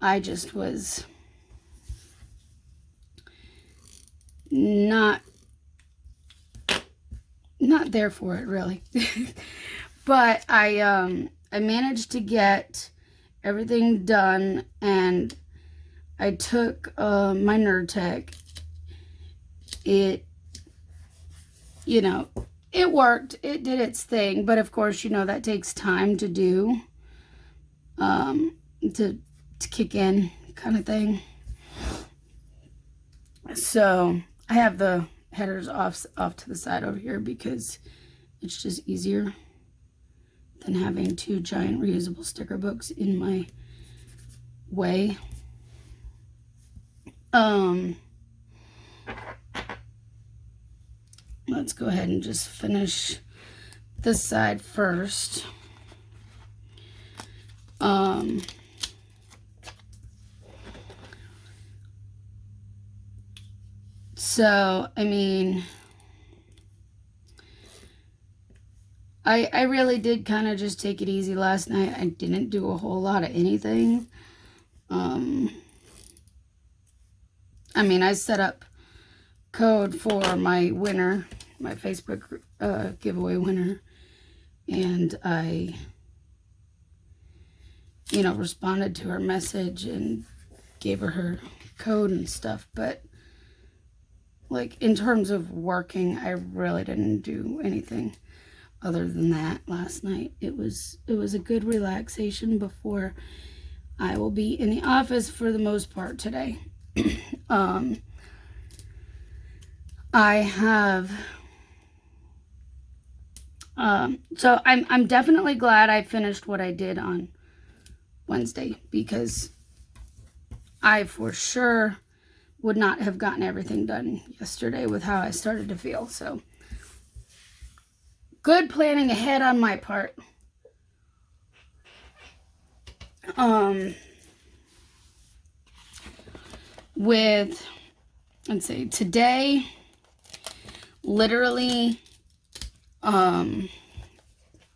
I just was not there for it really. But I managed to get everything done, and I took my Nerd Tech. It, you know, it worked. It did its thing, but of course, you know, that takes time to do, to kick in kind of thing. So I have the headers off to the side over here because it's just easier than having two giant reusable sticker books in my way. Let's go ahead and just finish this side first. So, I mean, I really did kind of just take it easy last night. I didn't do a whole lot of anything. I mean, I set up code for my winner, my Facebook giveaway winner, and I, you know, responded to her message and gave her code and stuff. But like in terms of working, I really didn't do anything other than that last night. It was a good relaxation before I will be in the office for the most part today. I have so I'm definitely glad I finished what I did on Wednesday, because I for sure would not have gotten everything done yesterday with how I started to feel. So good planning ahead on my part. With, let's see, today, literally, now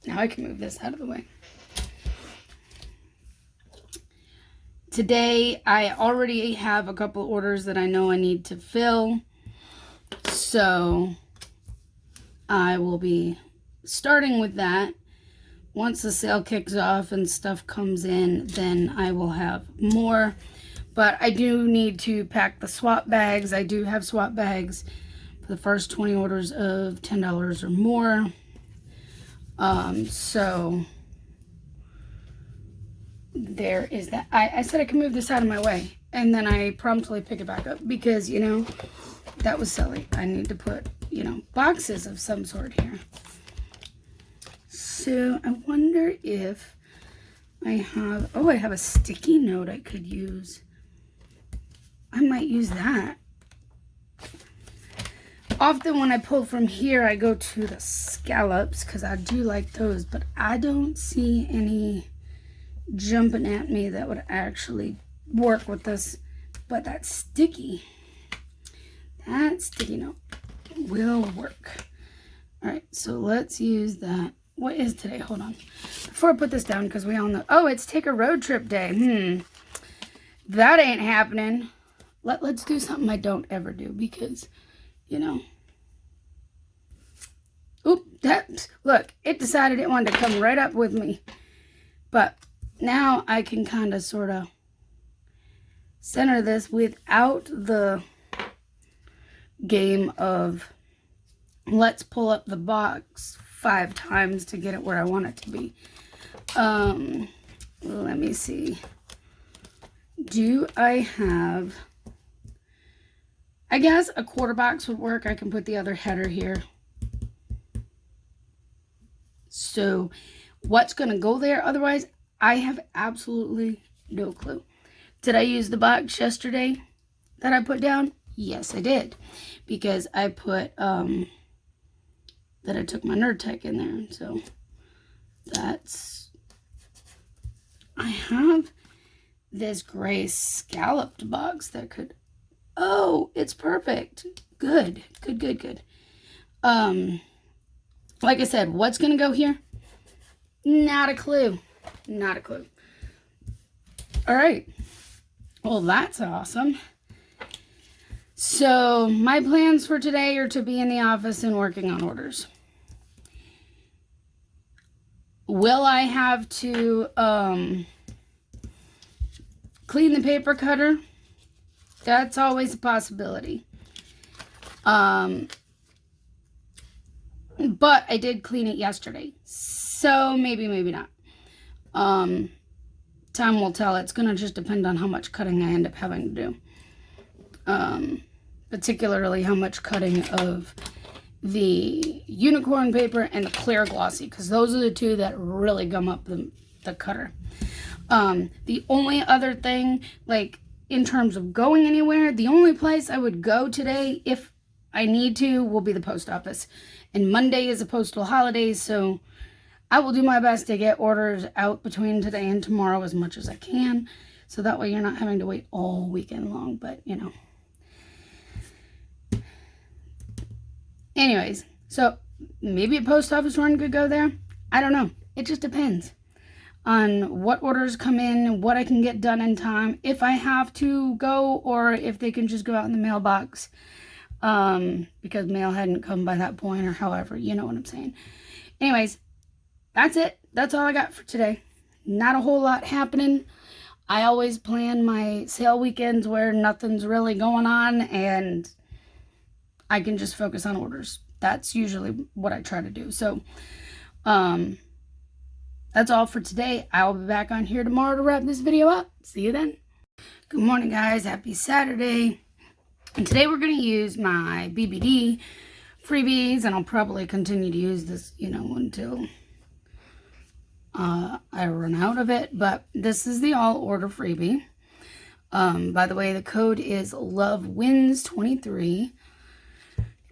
I can move this out of the way. Today, I already have a couple orders that I know I need to fill. So I will be starting with that. Once the sale kicks off and stuff comes in, then I will have more. But I do need to pack the swap bags. I do have swap bags for the first 20 orders of $10 or more. So there is that. I said I could move this out of my way, and then I promptly pick it back up because, you know, that was silly. I need to put, you know, boxes of some sort here. So I wonder if I have, I have a sticky note I could use. I might use that. Often when I pull from here, I go to the scallops because I do like those, but I don't see any jumping at me that would actually work with this. But that sticky note will work. All right, so let's use that. What is today? Hold on. Before I put this down, because we all know. Oh, it's take a road trip day. That ain't happening. Let's do something I don't ever do because, you know. Oop, look, it decided it wanted to come right up with me. But now I can kind of sort of center this without the game of let's pull up the box 5 times to get it where I want it to be. Let me see. Do I have... I guess a quarter box would work. I can put the other header here. So what's going to go there? Otherwise, I have absolutely no clue. Did I use the box yesterday that I put down? Yes, I did. Because I put, that I took my Nerd Tech in there. So that's, I have this gray scalloped box that could, oh, it's perfect. Good. Like I said, what's going to go here? Not a clue. All right. Well, that's awesome. So my plans for today are to be in the office and working on orders. Will I have to clean the paper cutter? That's always a possibility. But I did clean it yesterday. So maybe not. Time will tell. It's going to just depend on how much cutting I end up having to do. Particularly how much cutting of the unicorn paper and the clear glossy, because those are the two that really gum up the cutter. The only other thing, like in terms of going anywhere, the only place I would go today if I need to will be the post office. And Monday is a postal holiday, so I will do my best to get orders out between today and tomorrow as much as I can, so that way you're not having to wait all weekend long. But, you know. Anyways, so maybe a post office run could go there. I don't know. It just depends on what orders come in, what I can get done in time, if I have to go, or if they can just go out in the mailbox. Because mail hadn't come by that point, or however, you know what I'm saying. Anyways, that's it. That's all I got for today. Not a whole lot happening. I always plan my sale weekends where nothing's really going on and I can just focus on orders. That's usually what I try to do. So, that's all for today. I'll be back on here tomorrow to wrap this video up. See you then. Good morning, guys. Happy Saturday. And today we're going to use my BBD freebies, and I'll probably continue to use this, you know, until I run out of it. But this is the all order freebie. By the way, the code is LOVEWINS23.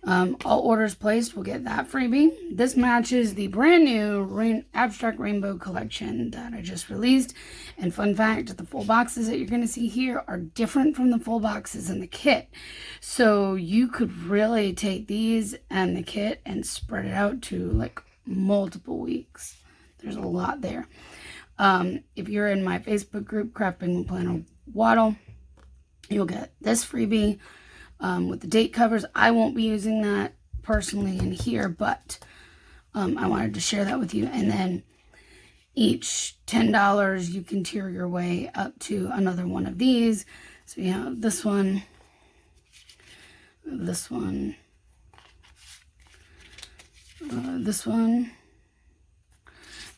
All orders placed will get that freebie. This matches the brand new Abstract Rainbow collection that I just released. And fun fact, the full boxes that you're going to see here are different from the full boxes in the kit. So you could really take these and the kit and spread it out to like multiple weeks. There's a lot there. If you're in my Facebook group, Crafting Planner Waddle, you'll get this freebie. with the date covers. I won't be using that personally in here, but I wanted to share that with you. And then each $10, you can tier your way up to another one of these. So you have this one, this one, this one.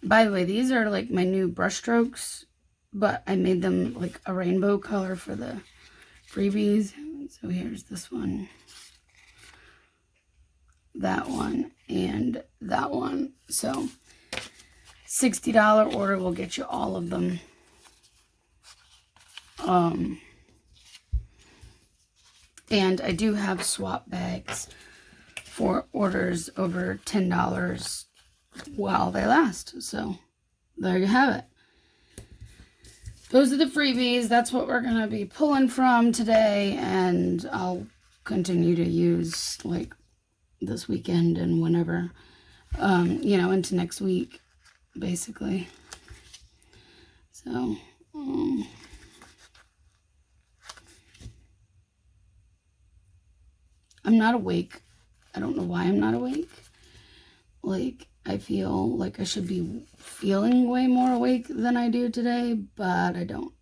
By the way, these are like my new brush strokes, but I made them like a rainbow color for the freebies. So here's this one, that one, and that one. So $60 order will get you all of them. And I do have swap bags for orders over $10 while they last. So there you have it. Those are the freebies. That's what we're going to be pulling from today. And I'll continue to use like this weekend and whenever, you know, into next week, basically. So, I'm not awake. I don't know why I'm not awake. Like, I feel like I should be feeling way more awake than I do today, but I don't.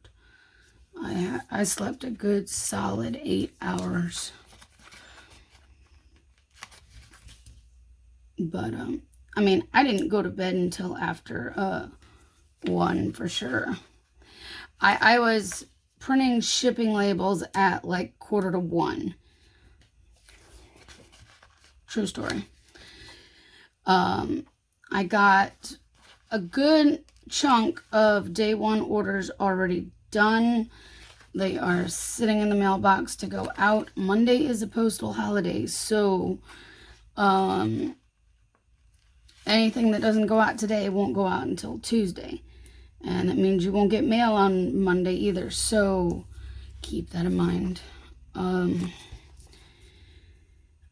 I slept a good solid 8 hours. But, I mean, I didn't go to bed until after 1 for sure. I was printing shipping labels at like 1:45. True story. I got a good chunk of day 1 orders already done. They are sitting in the mailbox to go out. Monday is a postal holiday, so anything that doesn't go out today won't go out until Tuesday. And that means you won't get mail on Monday either, so keep that in mind.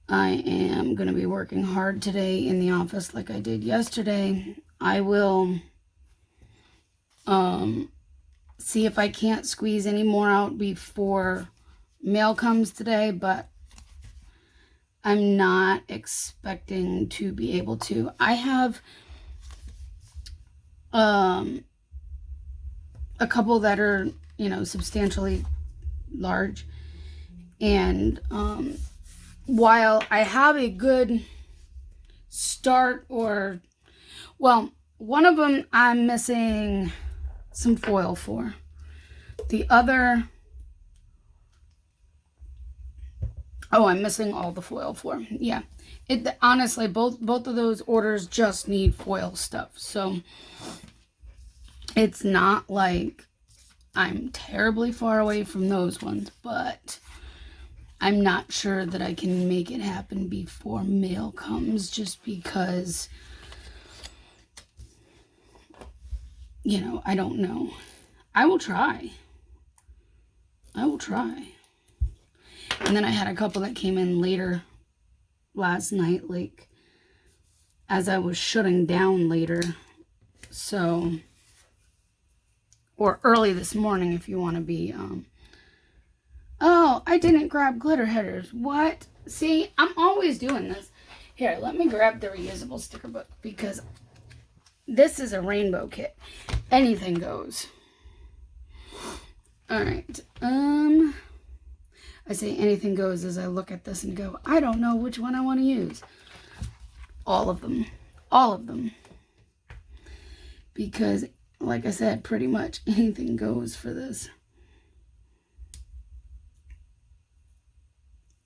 I am going to be working hard today in the office like I did yesterday. I will see if I can't squeeze any more out before mail comes today, but I'm not expecting to be able to. I have a couple that are, you know, substantially large, and while I have a good start, or, well, one of them I'm missing some foil for. The other, oh, I'm missing all the foil for. Yeah. Honestly, both of those orders just need foil stuff. So it's not like I'm terribly far away from those ones, but I'm not sure that I can make it happen before mail comes, just because, you know, I don't know. I will try. And then I had a couple that came in later last night, like as I was shutting down later. So, or early this morning if you want to be, oh, I didn't grab glitter headers. What? See, I'm always doing this. Here, let me grab the reusable sticker book, because this is a rainbow kit. Anything goes. All right. I say anything goes as I look at this and go, I don't know which one I want to use. All of them. All of them. Because, like I said, pretty much anything goes for this.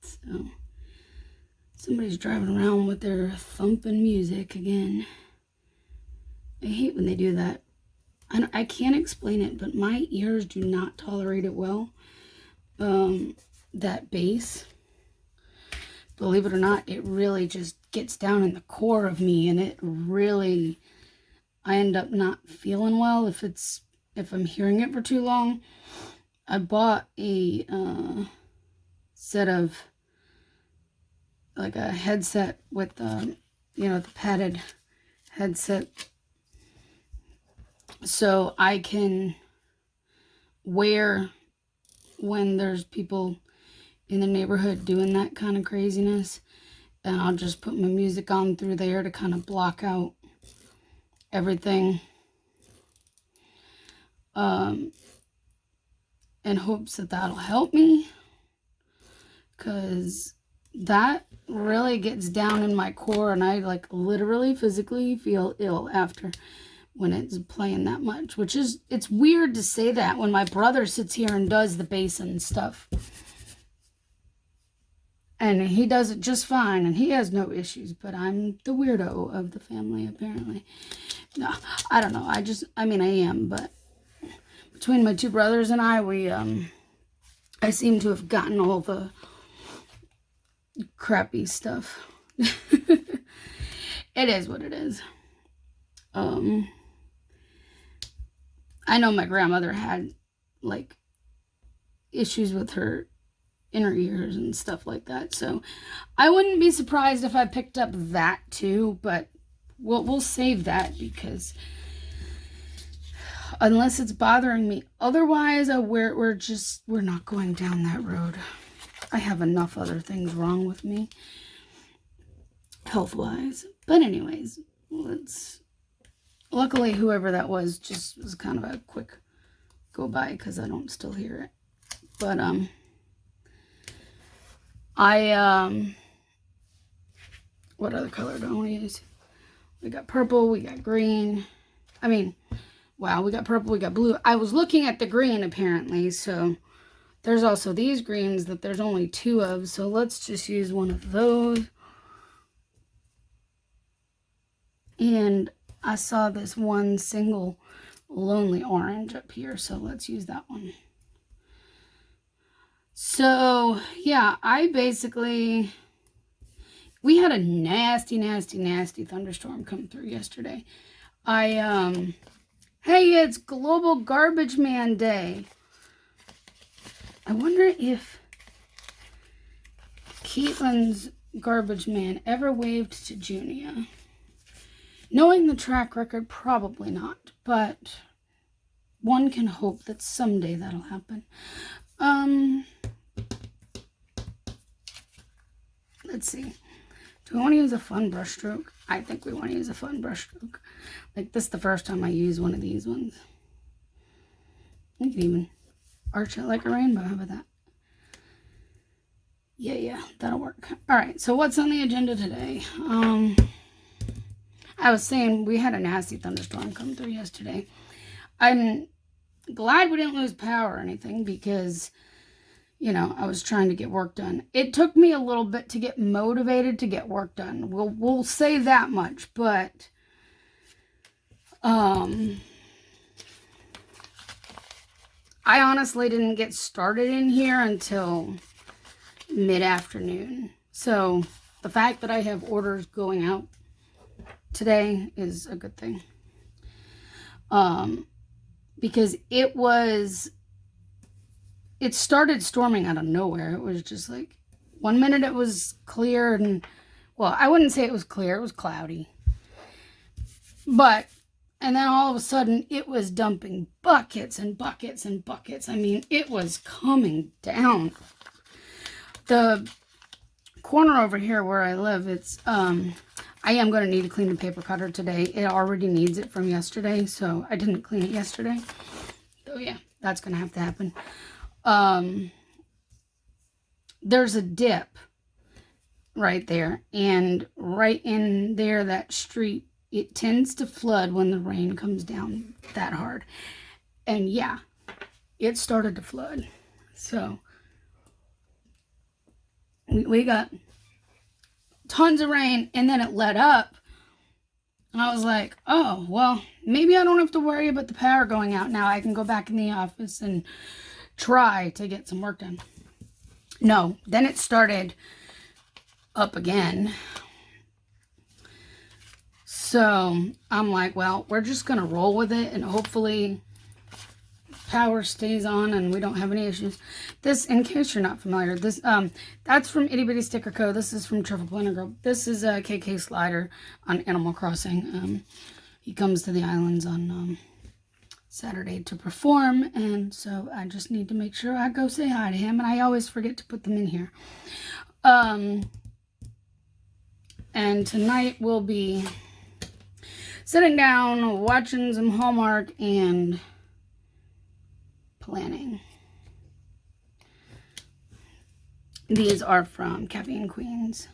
So, somebody's driving around with their thumping music again. I hate when they do that. I can't explain it, but my ears do not tolerate it well. That bass, believe it or not, it really just gets down in the core of me, and it really, I end up not feeling well if I'm hearing it for too long. I bought a set of, like a headset with the, you know, the padded headset, so I can wear when there's people in the neighborhood doing that kind of craziness. And I'll just put my music on through there to kind of block out everything. In hopes that that'll help me. Because that really gets down in my core, and I like literally physically feel ill after when it's playing that much, which is, it's weird to say that when my brother sits here and does the bass and stuff. And he does it just fine, and he has no issues, but I'm the weirdo of the family, apparently. No, I don't know. I mean, I am, but between my two brothers and I seem to have gotten all the crappy stuff. It is what it is. I know my grandmother had like issues with her inner ears and stuff like that, so I wouldn't be surprised if I picked up that too, but we'll save that, because unless it's bothering me otherwise, we're not going down that road. I have enough other things wrong with me health-wise. But anyways, luckily whoever that was just was kind of a quick go by, because I don't still hear it. But what other color do I want to use? We got purple, we got green. I mean, wow, we got purple, we got blue. I was looking at the green apparently, so there's also these greens that there's only 2 of, so let's just use one of those. And I saw this one single lonely orange up here, so let's use that one. So, yeah, we had a nasty, nasty, nasty thunderstorm come through yesterday. Hey, it's Global Garbage Man Day. I wonder if Caitlin's garbage man ever waved to Junia. Knowing the track record, probably not, but one can hope that someday that'll happen. Let's see. Do we want to use a fun brush stroke? I think we want to use a fun brush stroke. Like, this is the first time I use one of these ones. You can even arch it like a rainbow. How about that? Yeah, that'll work. All right, so what's on the agenda today? I was saying we had a nasty thunderstorm come through yesterday. I'm glad we didn't lose power or anything, because, you know, I was trying to get work done. It took me a little bit to get motivated to get work done. We'll say that much, but I honestly didn't get started in here until mid-afternoon. So the fact that I have orders going out today is a good thing. Because it started storming out of nowhere. It was just like, one minute it was clear, and, well, I wouldn't say it was clear, it was cloudy. And then all of a sudden, it was dumping buckets and buckets and buckets. I mean, it was coming down. The corner over here where I live, I am going to need to clean the paper cutter today. It already needs it from yesterday, so I didn't clean it yesterday. So yeah, that's going to have to happen. There's a dip right there, and right in there, that street, it tends to flood when the rain comes down that hard. And yeah, it started to flood. So we got tons of rain, and then it let up. And I was like, oh, well, maybe I don't have to worry about the power going out now. I can go back in the office and try to get some work done. No, then it started up again. So I'm like, well, we're just going to roll with it, and hopefully power stays on and we don't have any issues. This, in case you're not familiar, this that's from Itty Bitty Sticker Co. This is from Triple Planner Girl. This is a KK Slider on Animal Crossing. He comes to the islands on Saturday to perform, and so I just need to make sure I go say hi to him, and I always forget to put them in here. And tonight we'll be sitting down, watching some Hallmark, and planning. These are from Caffeine Queens.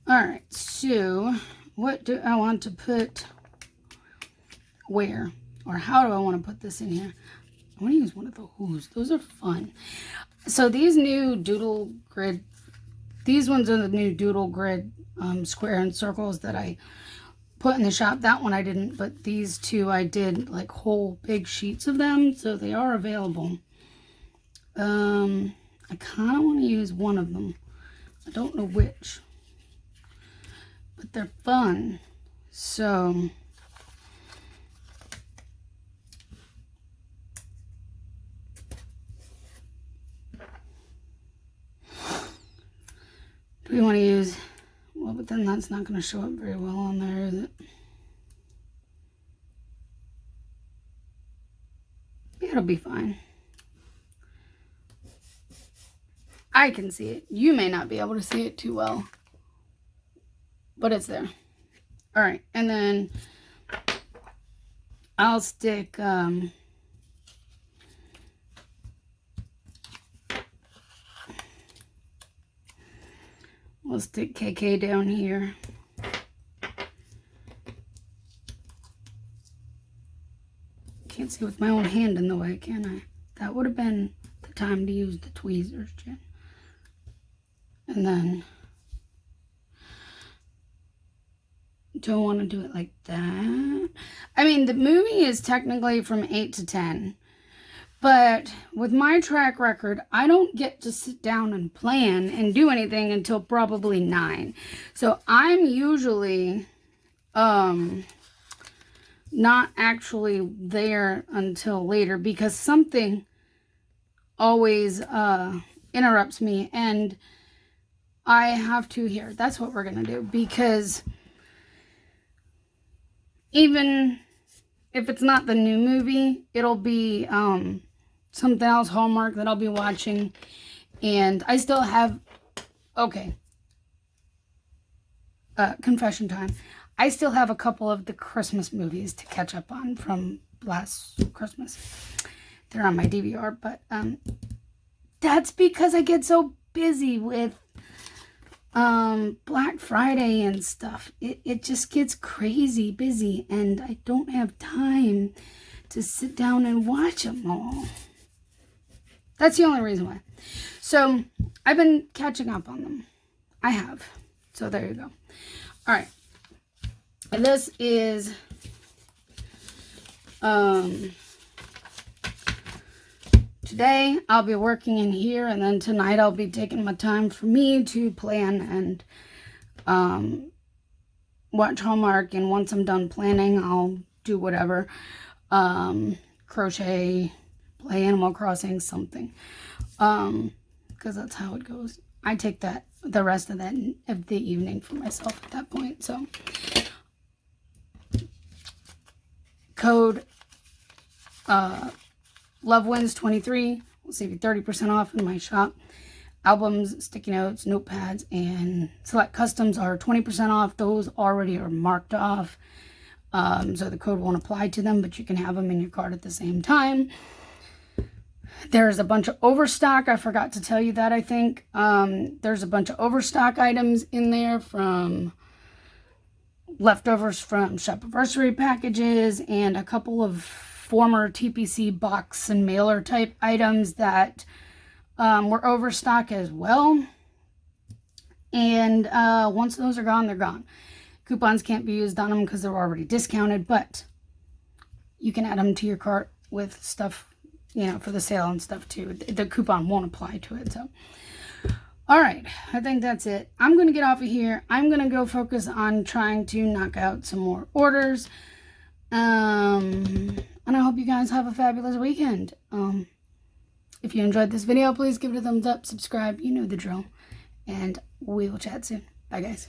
Alright, so what do I want to put where? Or how do I want to put this in here? I want to use one of those. Those are fun. So these new doodle grid, these ones are the new doodle grid square and circles that I put in the shop. That one I didn't, but these two I did like whole big sheets of them, so they are available. I kind of want to use one of them. I don't know which, but they're fun. So do we want to use, well, but then that's not going to show up very well on there, is it? It'll be fine. I can see it. You may not be able to see it too well, but it's there. All right, and then I'll stick we'll stick KK down here. Can't see with my own hand in the way, can I? That would have been the time to use the tweezers, Jen. And then, don't want to do it like that. I mean, the movie is technically from 8 to 10. But with my track record, I don't get to sit down and plan and do anything until probably 9. So I'm usually not actually there until later because something always interrupts me, and I have to hear. That's what we're going to do, because even if it's not the new movie, it'll be something else, Hallmark, that I'll be watching. And I still have, okay, confession time. I still have a couple of the Christmas movies to catch up on from last Christmas. They're on my DVR, but that's because I get so busy with Black Friday and stuff. It just gets crazy busy, and I don't have time to sit down and watch them all. That's the only reason why. So I've been catching up on them. I have. So there you go. All right. And this is today I'll be working in here, and then tonight I'll be taking my time for me to plan and watch Hallmark, and once I'm done planning, I'll do whatever. Crochet, play Animal Crossing, something. Because that's how it goes. I take the rest of the evening for myself at that point. So code LoveWins23 will save you 30% off in my shop. Albums, sticky notes, notepads, and select customs are 20% off. Those already are marked off, so the code won't apply to them, but you can have them in your cart at the same time. There's a bunch of overstock. I forgot to tell you that, I think. There's a bunch of overstock items in there from leftovers from Shopiversary packages, and a couple of former TPC box and mailer type items that were overstock as well. And once those are gone, they're gone. Coupons can't be used on them because they're already discounted, but you can add them to your cart with stuff, you know, for the sale and stuff too. The coupon won't apply to it. So, all right, I think that's it. I'm going to get off of here. I'm going to go focus on trying to knock out some more orders. And I hope you guys have a fabulous weekend. If you enjoyed this video, please give it a thumbs up, subscribe, you know the drill, and we will chat soon. Bye, guys.